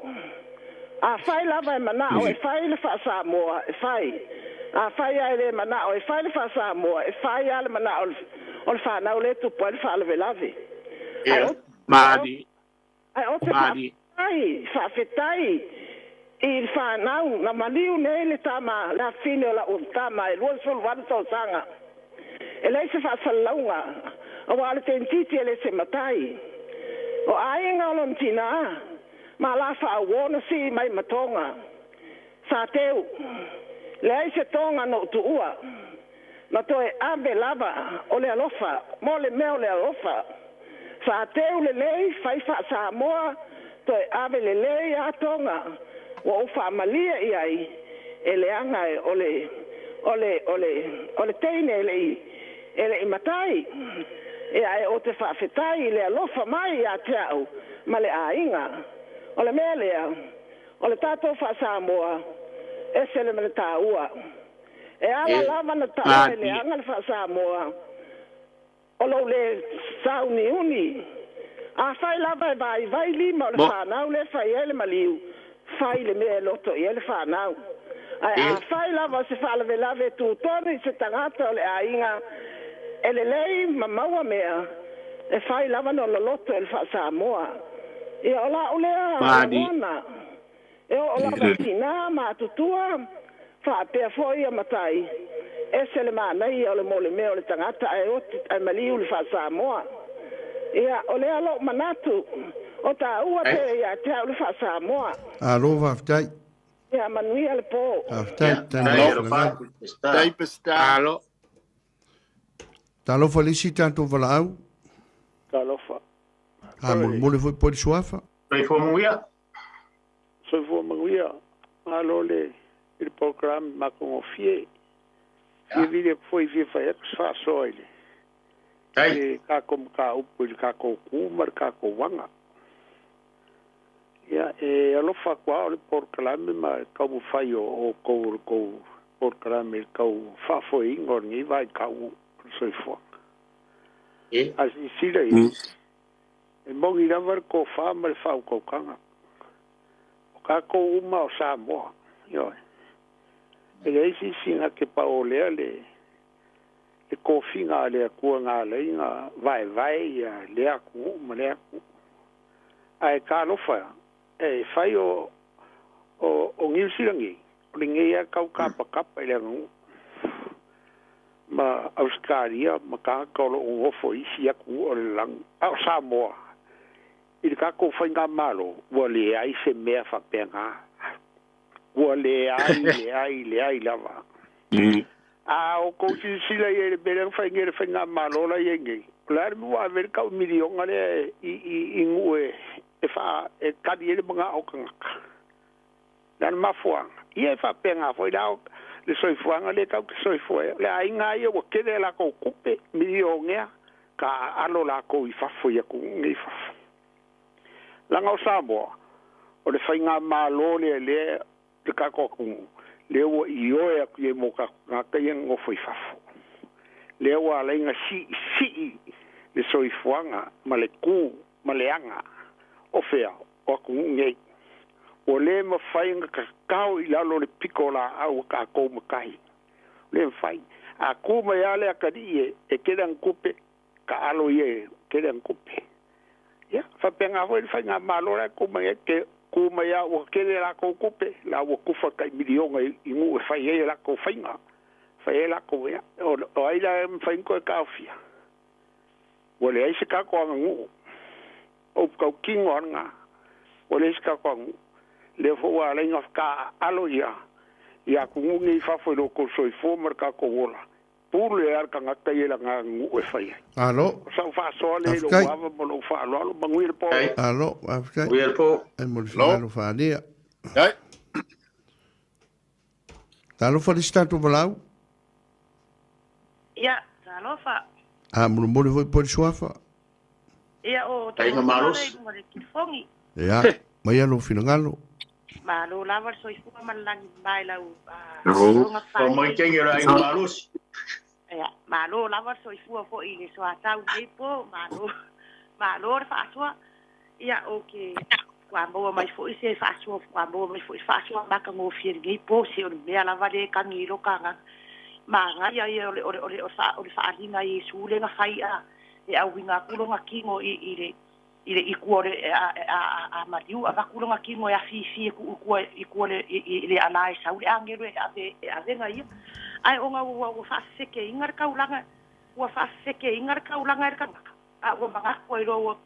A whai lava e manao e whai le Faasamoa e whai. A whai ai le manao e whai le Faasamoa e whai ale manao o le whanau le tupu ai le whaalawe. Madi. Ai o te whawhetai i le whanau na maliu nei le tama la fine o la tama e lua solu wadu tau sanga. E lei se whaasalaunga o wale te ntiti e le se matai. O ainga o lon tina ma la whaawona si mai matonga. sa teu le ai se tonga no tu ua na toe ave lava o le alofa mo le mea o le alofa sa teu le lei fai Faasamoa toe ave le lei a tonga wa o faamalia i ai e le anga e ole teine ele i matai e ai o te whaafetai le alofa mai a te au ma le ainga o le mea lea o le tātou Faasamoa e se le mele tā ua e ala lava na tā e le anga le Faasamoa o lo le sauni uni a whai lava e vai lima o le whanau le whai ele maliu whai le mea loto i ele whanau ai a whai lava se whalave lave tu toni se tangata o le ainga ele lei mamaua mea e whai lava no lo loto e le Faasamoa e o la o lea ngona e o la vatina ma tutua whaapea foi a matai e se le manai o le mole mea o le tangata e maliu le Faasamoa ia o le alo manatu o ta ua te ia te au le Faasamoa alo vaftai ia manuia le po vaftai Tai pesta. Alo. talo falisi tanto valau Talofa. mole foi por suafa Soifuamuia. Soifuamuia. Alo le il programme ma con fie. Ia vide foi via fa ex fa soile. Tai. Ka kom ka upu ka ko kumar ka ko wanga. Ia e alofa kwa o programme ma ka bu fai o ko programme ka fa foi ngor ni vai ka u soifua. As i sila i. E mongi ravar ko fa mal fa ko kanga. O ka ko uma o Samoa. Yo. E le si singa ke pa o le e ko finga le ku nga le nga vai ya le aku ma le aku. Ai ka lo fa. E fai o ngilsirangi. O ngea ka ka le ngu. Ma Australia ma ka ko lo o fo isi aku o lang au Samoa. Il ka ko fainga malo wa le ai se mea fa penga wa le ai lava a o ko si sila ye bele fainga malo la yenge claro mo a ver ka milion ale i ngwe e fa e ka di le mga o kanga dan ma fo ie fa penga foi la le soi fuanga le ka soi foi le ai nga ye o ke de la ko kupe milion ya ka alo la ko i fa foi ku ngi fa langa o Samoa o le whainga mālo le kako le o i oe aku e mo ka ngaka i ngo fai fafu le o a lenga si le soifuanga ma le ku ma le anga o fea o aku ngei o le ma whainga kakao i lalo le pikola au ka kou makai le whai a ku ma yale akadi e kedan kupe ka alo ye kedan kupe ya fa penga foi fa malora como é que como ya o que la ko kupe la o kufa kai milion i ngu fa ye la ko fainga fa ye la ko ya o ai la fa ko ka fia o le ai se ka ko ngu o ka kingo nga o le ska ko le fo wa le nga alo ya ku ngi fa fo lo ko so fo mer ka ko wola pour le ar kanga kai la nga ngu fa ye alo sa fa so le lo wa mo fa lo bangui po alo afkai Wilpo. e mo lo fa dia Ai. talo falisi tanto valau Ia, talofa. mole foi por suafa Ia o Tai nga malos. Fongi. ya mai alo finangalo Ma lo lava soifua malangi mai lau. Ko mai kengi ra i malus. Ia, ma lo lava soifua fo i le soa tau nei po, ma lo re faasua. Ia, oke. Kwa moa mai fo i se faasua, kwa moa mai fo i faasua maka ngō fieri nei po, se o mea lava le kangi ro kanga. Ma ngai ia o faalinga i sule nga fai a, e au winga kulonga kingo i le ikuore a mariu a vakulonga kingo e a fifi le alai sau le angero e avenga ia. Ai onga ua whaaseke ingar kaulanga, e kanga. A ua mangako i ro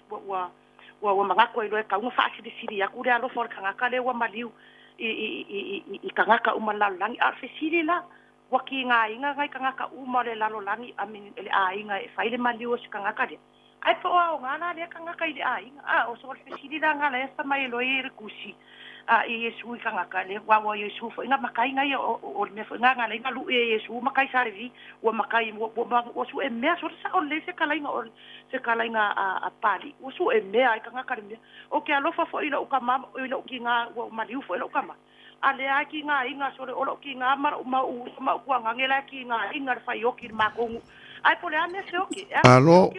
ua mangako i ro e kaunga whaasiri siri a kure alo for kanga ka le ua mariu i kangaka uma lalolangi a fesili la wa ki nga inga ngai kangaka uma le lalolangi amin ele a inga e faile maliu si kangaka de ai po o ngana le kangaka ile a inga o so fesili la ngala esta mai lo i kusi a Yesu i kangaka le wa Yesu fo inga makai ngai o me fo nga ngala inga lu Yesu makai sarvi wa makai o su e me so sa o le se kala inga o se kala inga a pali o su e me ai kangaka le o ke alofa fo ila o kama ila ki nga wa maliu fo ila o kama ale aki nga inga sore o ki nga mar ma ku nga ngela ki nga inga fa yo ki ma ko ai pole ane se oki alo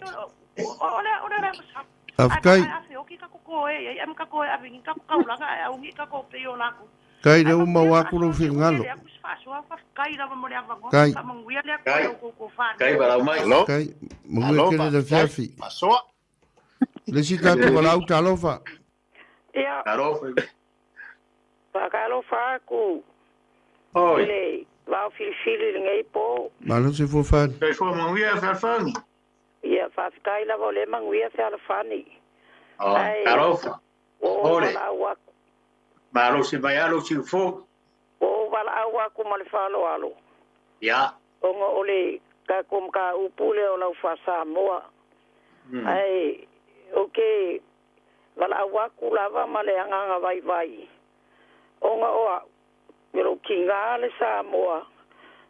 ole afkai se oki ka ko e am ka ko a vingi ka ko la ga a ungi ka ko pe yo la ko kai le uma wa ku lo fingalo kai la mo le ava kai ka mo wia le ko fa Kai bara mai. kai mo ke le fiafi Pasoa. le sita tu la uta lofa Ia, Karo. pakalo faku. Oi. Le, Vaofilifili ngai po. malo se fo fa Kai fo mo ia fa fangi. Ia, fafikai la vole manguia se alafani. Oh, karo. Ole. Wala awaku. Malo si bayalo si fo. Wala awaku malifalo alo. Ya. Onga ole ka kum ka upule o lau Faasamoa. Ai, okay. Wala awaku lava male anganga vai. Onga oa, mero kinga le Samoa,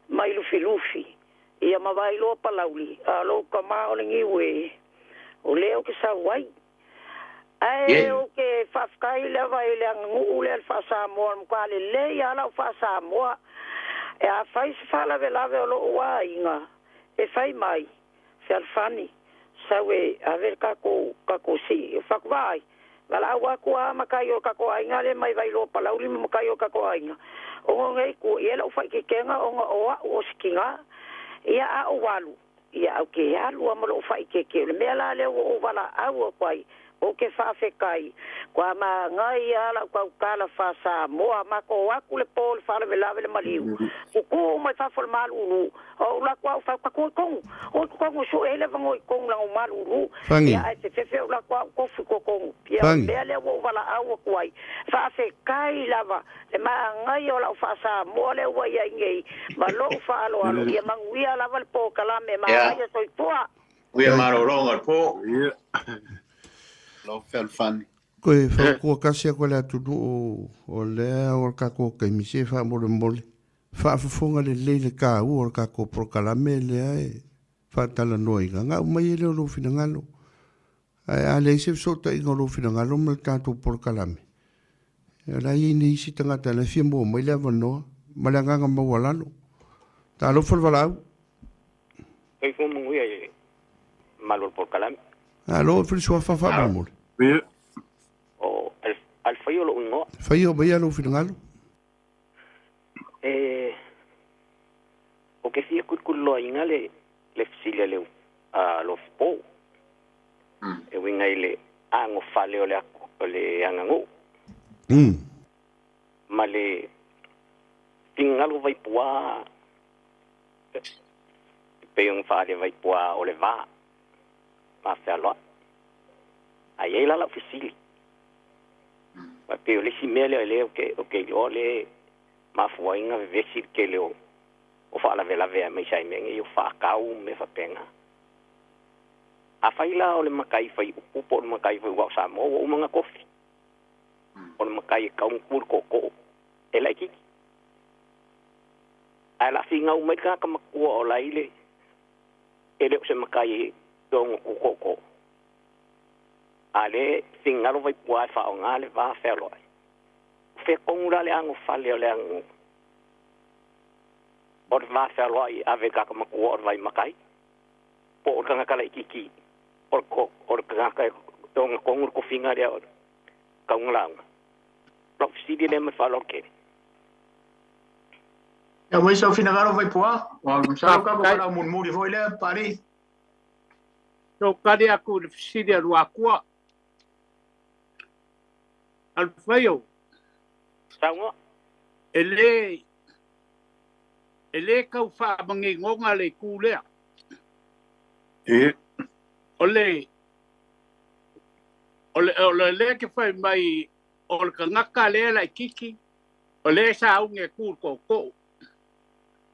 mai lufi. Ia mawai loa palauli, a lo kama o lingi we, o leo ke sa wai. Ai, o ke whafkai lewa i le angu le al Faasamoa, mkwale le i ala o Faasamoa, e a whai se whalawelawe o lo ua inga, e whai mai, se alfani, sawe aver kako si, e whakwai. Wala awa kua makai o kako ainga le mai vai lo palauli makai o kako ainga. O ngai ku iela u fai ke kenga o nga oa o skinga. Ia a o walu. Ia au ke alu amalo u fai ke le mela le o wala au kwai. O ke whawhekai. Kua ma ngai ala kua ukala Faasamoa mako waku le pole whale velawe le maliu. Uku mai whawhol maluru. O la kua u whakakoi kongu. O kongu so ele vangoi kongu lang o maluru. Ia ai te fefe u la kua kofi ko kongu. Ia mea le o wala au kwai. Whawhekai lava. Le maa ngai o la u Faasamoa le ua ia ingei. Ma lo u whaalo alo. Ia manguia lava le po kalame. Ma ngai a soitua. Uia maro ronga po. Lo fel fan. koe fa ko kasi ko la tu o le o ka ko ke mi se fa mo le fa fonga le ka o ka ko pro kalame le ai fa tala noi nga mai le lo fina ngalo ai ale se so ta ngo lo fina ngalo me ka to pro kalame la i ni si tanga ta le fi mo mai le no ma la nga mo wala no ta lo fol wala Kai fo mo ia malo por kalame alo fil so fa mo o al fayo lo ungo fayo ba ya lo fina ngalo o que fia kullo ingale le fisilia le a Lofipo e winga ile ango fale o le angango male tingalo vai pua peong fale vai pua o le va ma fa lo ai la fisili ma pe le simele le okay ole ma fuinga vesi ke le o fa la vela ve mai sai men io fa kau me fa penga a faila o le makai fai upo makai fai wa Samoa o manga kofi o le makai ka un kur ko e la ki ala finga o mai ka makua o laile ele o se makai dong ko ale singalo vai pua fa ngale va felo fe kongra le ango fale le ango or va felo ai ave ka ma ko or vai makai po or kanga kala kiki or kanga dong kongur ko finga le or kaunglang prof sidi le me falo ke ya vai so finagalo vai pua wa sa ka ko mun muri foi le pari so kade aku sidi ru aku Alfaio. Samoa. Ele kau fa bangi ngonga le kulea. Ole le ke fai mai ole ka ngaka le la kiki. O le sa unge kūr ko.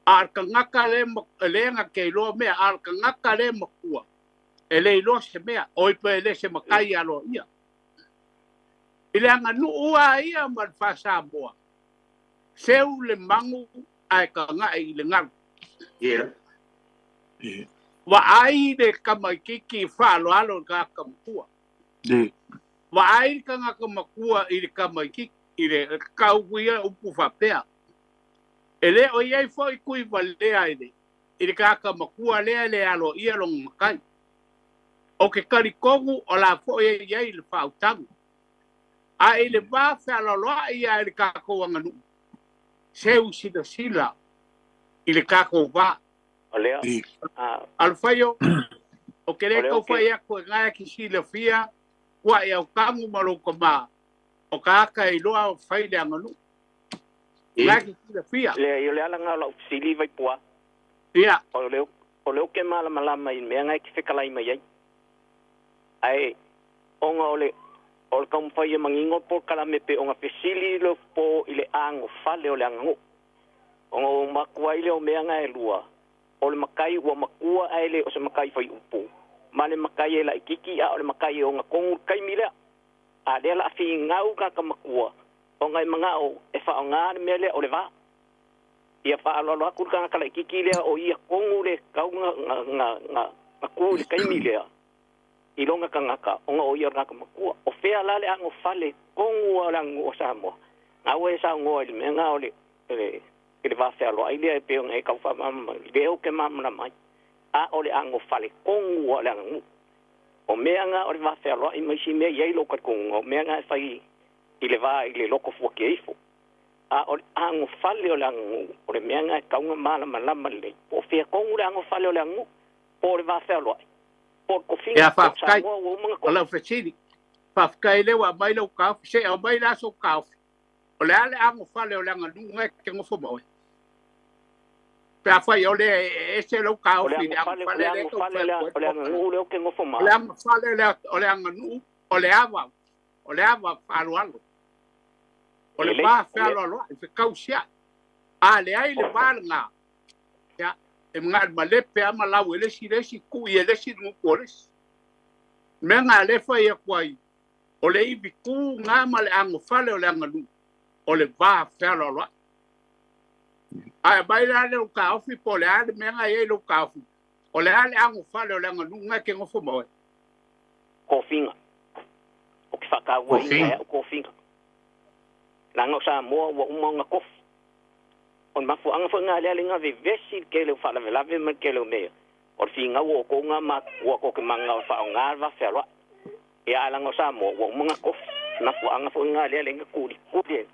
Ar ka ngaka le nga kei loa mea, ar ka ngaka le makua. E le ilo se mea, oi pe le se makai alo ia. Ile anga nuua ia man Faasamoa. Seu le mangu ai ka ngai le ngal. Ia. Wa ai le kamaikiki whaaloalo ka kamakua. Wa ai ka ngaka makua i le kamaikiki, i le kaukuia upu whapea. E le o iei fo i kui valea i le. I le ka makua lea le alo ia long makai. O ke karikongu o la fo iei le whautangu. A i le vā whalaloa ia i le kako anganu. Seu sila i le kako vā. O lea. Alwhaio, o ke le kau whai ako e ngai ki sila fia, kua e au kangu maloko mā. O ka aka i loa o whai le anganu. Ngai ki sila fia. Lea, lea langa lau sili vai pua. Ia. O leo ke malama i mea ngai ki whekalai mai ai. Ai, onga ole kam whai e mangingo po kalame pe onga pesili lo po i le ango whale o le angango. Onga o makua i le o mea ngai lua. O le makai ua makua ai le o se makai whai upu. Ma le makai e la ikiki a o le makai e onga kongu kai milea. A lea la afi ngau ka makua. Onga i mangao e wha o ngā mea lea o le vā. Ia wha alo aku ka ngaka la ikiki lea o ia kongu le kau nga kū le kai milea. I longa ka ngaka, onga o ia ngaka makua. O whea la le ango whale, kongu o langu o Samoa. Ngā ue sa ngoa ili mea ngā o le wā whea loa. Ilea e peo ngai kau wha mamma, leo ke mamma mai. A o le ango whale, kongu o langu. O mea ngā o le wā whea loa, i maisi mea iei loka kongu. O mea ngā e whai i le wā i le loko fua ke eifo. A o le ango whale o langu, o le mea ngā e kaunga malama lama le. O whea kongu le ango whale o langu, o le wā whea loa. Ia whafkai, o lau whesiri. Whafkai lewa mai lau kauwhi, se au mai laso kauwhi. O le ale ango whale o langa nunga ke ngofo maui. Pea whai o le ese lau kauwhi, le ango whale le kau whale. O le anga nuu leo ke ngofo maui. O le ango whale o le anga nuu, o le awa. O le awa whalualo. O le pā whalo aloa, i whikau sia. A le ai le wālanga. Ia. E mga malepe ama lau e lesi ku i e lesi nuku o lesi. Mea ngā lefa ia kuai, o le iwi ku ngā ma le ango whale o le anganu, o le vā whalo loa. Ai mai la le uka ofi po le ale mea ngā e le uka ofi. O le ale ango whale o le anganu ngā ke ngofo moe. Kofinga. O ki whakaua inga o kofinga. Langa o Samoa wa umaunga kofi. On mafu anga fo ngā lea ngā vevesi ke leo whalawelawe ma ke leo mea. O fi ngā o ko ngā ma ua ko ke manga o whao ngā wa whelua. E alanga o Samoa wa umaunga kofi. Mafu anga fo ngā lea ngā kuri. Kuri.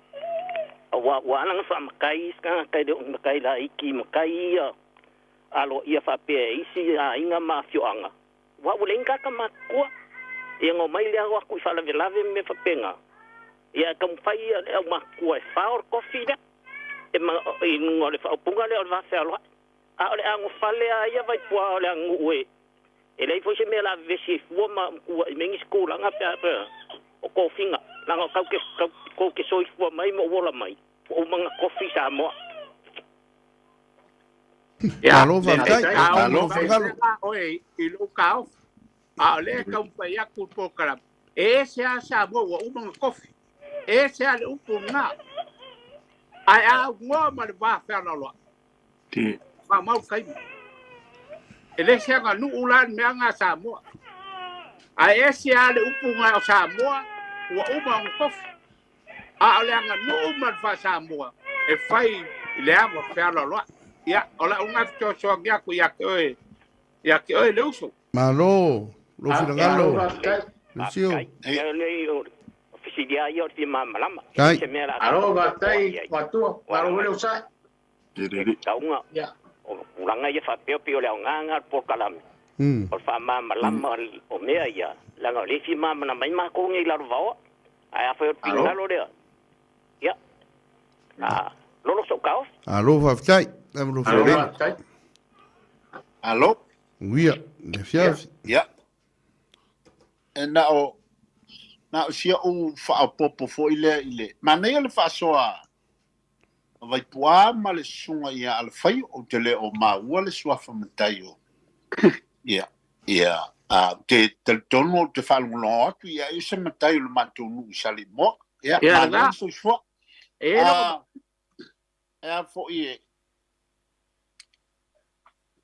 Wa alanga wha makai skanga kai leo makai la iki makai ia. Alo ia whapea isi a inga ma fioanga. Wa ulenga ka makua. Ia ngō mai lea wa kui whalawelawe me whapenga. Ia kampai ia makua e whaor kofi lea. E ma i ngō le whaupunga le o le whawhea loa. A o le ango whale a ia vai pua o le ango ue. E lei fwese mea la vesi e fua ma kua i mengi skūla ngā pia o kofinga. Langa kau ke soi fua mai mo wola mai. O mga kofi Samoa. Alo vaftai. Alo vaftai. Oe, i lo kao. A le kau pai aku po karam. E se a Samoa wa umanga kofi. E se a le upu ngā. Ai a ngō ma le wā whēra loa. Ti. Wā mau kaimi. E le se ngā nu ulan mea ngā Samoa. Ai e se a le upu ngā o Samoa, ua uma ngā kofi. A o le anga nu uman wha Samoa. E whai i le awa whēra loa. Ia, o la unga fito soa ngia ku ia ke oe. Ia ke oe le uso. Malo, lo finangalo. Lucio. Fisidia ia o te mamalama. Kai. Aro batai watua, waro le usai. Kaunga. Ya. O uranga ia whapeo pio leo nganga por kalame. O wha mamalama o mea ia. Langa le fi mamana mai mako ngai laro vao. Ai a whai o pinalo rea. Ia. Lolo so kao. Alo vaftai. Alo vaftai. Alo. Uia, le fiafi. Ia. E na o sia o whaapopo fo ile. Ma nei le whaasoa vai pua ma le sunga ia al fai o te le o maua le suafa matai o. Ia, te tono te whalungo atu ia e se matai o le matonu i sali mo. Ia, ma so sua. Ia fo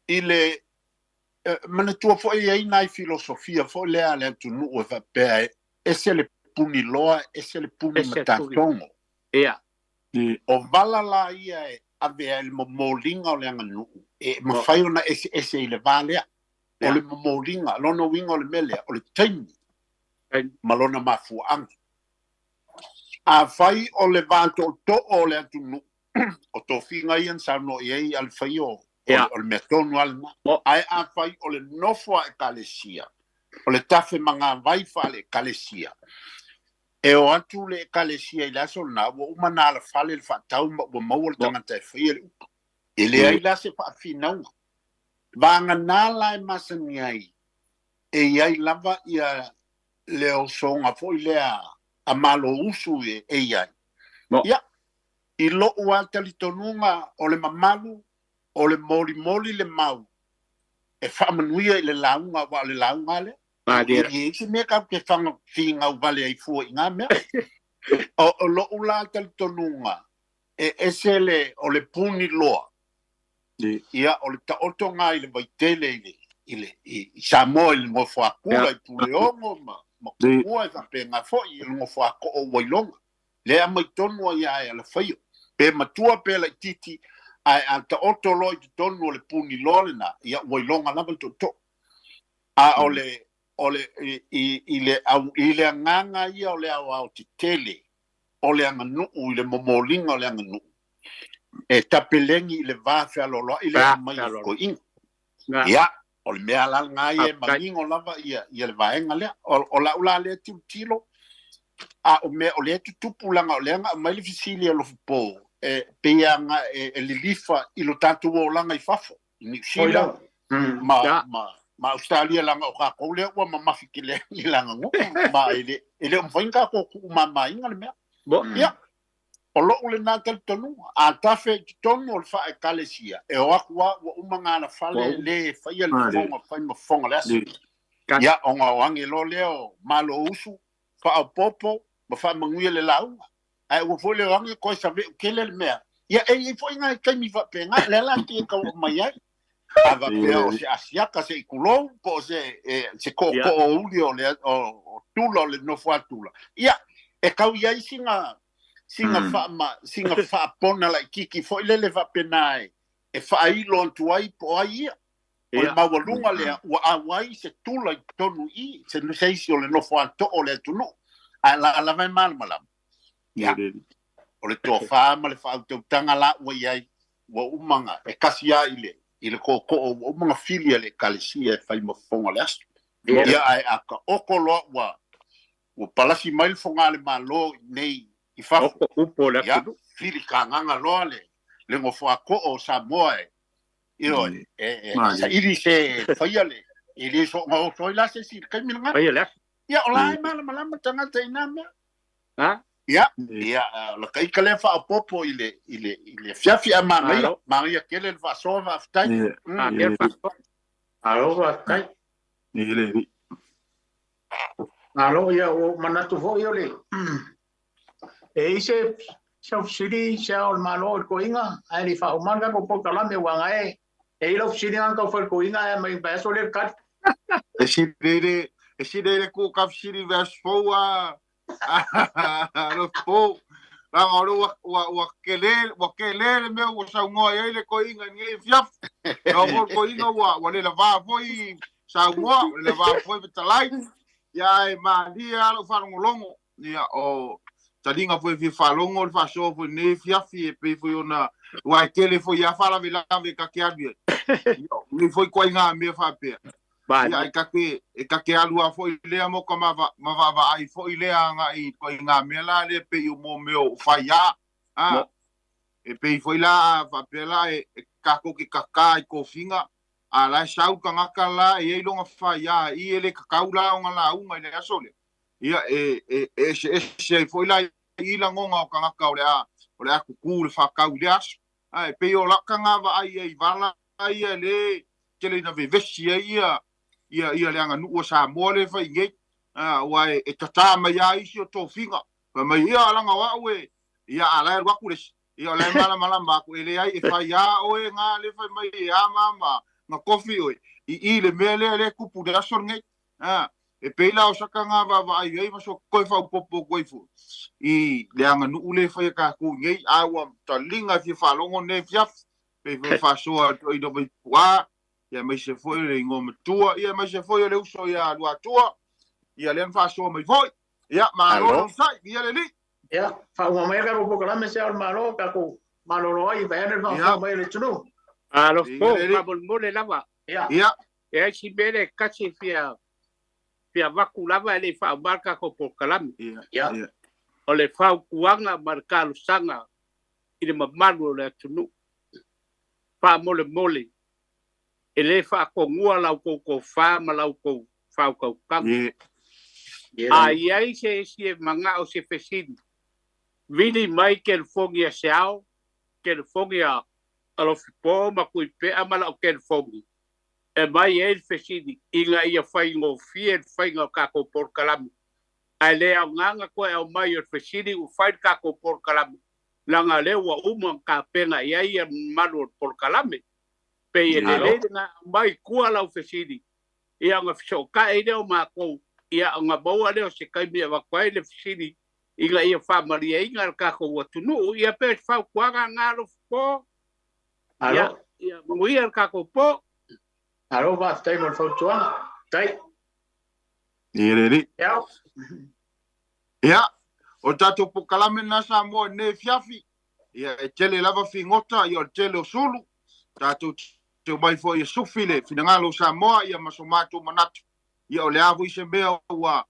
ile mana tua fo ia nai filosofia fo le ale tunu o va pe ese le puni loa ese le puni matatongo. Ia. O vala la ia ave el molinga o le nganu e ma fai ona ese ile vale o le molinga lona winga o le mele o le taimi malona mafu ang a fai o le vanto to o le tunu o to finga ian sa no ia al fai o le metonu alma ai a fai o le nofo e kalesia o le tafe manga vai fale kalesia e o atu le kalesia i laso na wo umana la fale le fatau mo mo le tangata e fai ele ai la se fa finau vanga nala e masaniai e ai lava ia le o songa foi le a malo usu e ai ia i lo ua talitonunga o le mamalu o le moli le mau e whamanuia i le launga wa le launga le i se mea ka ke whanga whingā wale ai fua i ngā mea o lo ula talitonunga e sele o le puni loa ia o le taoto ngā i le vaitele i Samoa i le ngofo akura i puleongo ma kua e whapenga fo i le ngofo ako o wailonga le a mai tonua ia e ala whaio pe matua pe la titi ai anta oto loi tonu o le puni lole na ia wailonga lava to a ole ile nganga ia ole au te tele ole anganu ile momolinga ole anganu e tapelengi ile vafe alolo ile mai ko in ia ole mea la ngai e mangingo lava ia le vaenga le o la ula le tilo a o me o le tutupulanga o le anga mai le fisili a Lofipo peanga le lifa i lo tatu o langa i fafo ni sila ma Australia langa o ka ko le o ma mafikile i langa ngo ma ele o fainga ko ma inga le mea ia o lo ule na tonu a tafe tonu o fa kalesia e o akwa o umanga na fale le fa ia le fonga le ia o nga wangi lo leo malo usu fa popo ma fa manguia le lau ai o fo le wangi ko sa kele le mea ia e fo inga kai mi fa penga le la ti ka mai ai ava peo se asiaka se ikulo po se ko o ulio le o tulo le no fa tula ia e kau ia singa fa pona la kiki fo le va penai e fa ilo tuai po ai o le mawalunga le wa awai se tula tonu i se no sei si o le no fa to o le tunu ala vai mal malam ia o le to fa ma le fa to tanga la wa ai wa umanga e kasia ile ko o mga filia le kalesia e fai mo fonga le astu ia ai aka okolo wa o palasi mai fonga le malo nei i fa upo le ia fili kanganga lo le ngofo ako o Samoa io sa iri se fai le ile so ngo so la se si kai minga ia ola mala tanga taina me ha ia la kai kale fa popo ile fiafi amana maria kele va sova aftai alo aftai ile alo ia o manatu vo ile e ise Saufsiri Seao'omālō ko inga ai fa umanga ko po kala me wanga e lo siri anga ko ko inga mai ba so le kat e sidere ko kafsiri vasfoa lo po la ngoro wa kele me o sa ngo ai le ko inga ni fiaf no ko inga wa le va foi sa ngo le va foi betalai ya ma dia lo fa ngolongo ya o talinga foi fi falongo fa so foi ne fiafi e pe foi ona wa tele foi ya fala vela ka ke abi ni foi ko inga me fa pe ya ka ke alu foi le mo ko ma va ai foi le anga i ko inga me la le pe u mo me o fa ya e pe foi la fa pe la e ka ko ki ka i ko finga ala sau ka ngaka la e longa fa ya i ele ka kaula nga la unga le asole ia se foi la i la ngonga o kanga ka ole a o le aku ku le whakau le aso. Ai, pe o laka ngā wa ai wala ai le tele na vevesi ia le anga nuu o Samoa le whai ngei. Wai e tata mai a isi o tō whinga. Pa mai ia alanga wa ue, ia alai waku lesi. Ia le mala maku ele ai e whai a oe ngā le whai mai e a mama ngā kofi oe. I le mea le kupu de aso ngei. E peila o saka ngā wa ai maso koe whau popo koe fu. I le anga nuu le whai ka ku ngei awa talinga fi whalongo ne fiaf. Pe whasoa i do mai pua. Ia mai se foi le ngō matua. Ia mai se foi le uso ia lua tua. Ia le whasoa mai foi. Ia mālo sai. Ia le li. Ia, whaunga mai ka ko kalame se al mālo ka ko mālo ai vai ane whaunga mai le tunu. Lofipo, ka mole lava. Ia. E si bere kasi fia waku lava ele whau marka ko por kalame. Ia. O le whau kuanga marka lusanga i le mamalu le tunu. Wha mole. Ele wha kongua lau ko wha ma lau ko whau kau kanga. Ai se e manga o se fesini. Vini mai ke le fongi a seao, ke le fongi a Lofipo ma kui pea ma lau ke le fongi. E mai e le fesini, inga ia whai ngō fie le whai ngā kako por kalami. Ai le au nganga koe au mai o le fesini u whai kako por kalami. Langa le ua uma ka penga ia manu por kalami. Pe e le nga mai kua lau fesini. Ia ngā fiso ka e leo ma kou. Ia ngā baua leo se kaimi e wakwai le fesini. Inga ia whamaria inga le kako ua tunu. Ia pe whau kuanga ngā Lofipo. Ia muia le kako po. Alo, whaftai mo le whau tuanga. Tai. Ia. Ia. O tato po kalame na Samoa ne fiafi. Ia e tele lava fingota. Ia o tele o sulu. Tato te mai fo ia sufile. Finangalo Samoa ia masomato manatu. Ia o le avu i se mea ua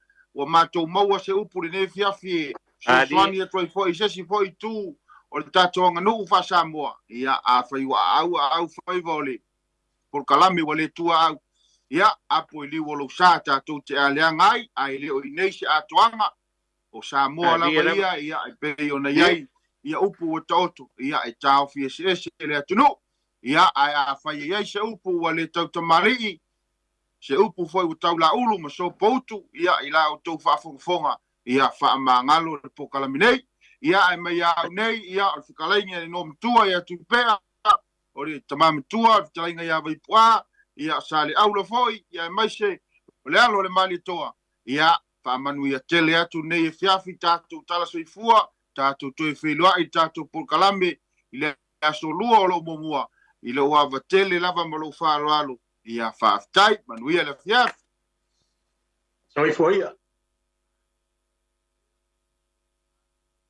mātou maua se upu le ne fiafi soani e toi foi sesi foi tu o le tātou anga nuu Faasamoa. Ia a whai wa au whai vole por kalame wa le tua au. Ia apo i liu o lo sa tātou te alea ngai a i leo i nei se atoanga o Samoa lava ia e pei o na iai ia upu o taoto ia e tāo fie se le atunu. Ia a whai iai se upu wa le tautamari se upu foi o tau la ulu ma so poutu ia i la o tau whaafonga ia whaamangalo le pokalami nei ia e mai au nei ia o whakalainga no mtua ia tupea o le tamamitua o whakalainga ia vaipua ia sale aula foi ia mai se o le alo le mali toa ia whaamanu ia tele atu nei e fiafi tātou tala soifua tātou toi Peilua i tātou pokalami i le aso lua o lo momua i le uawa tele lava ma lo whaaloalo ia whaaftai, manuia le fiaf. Soifua ia.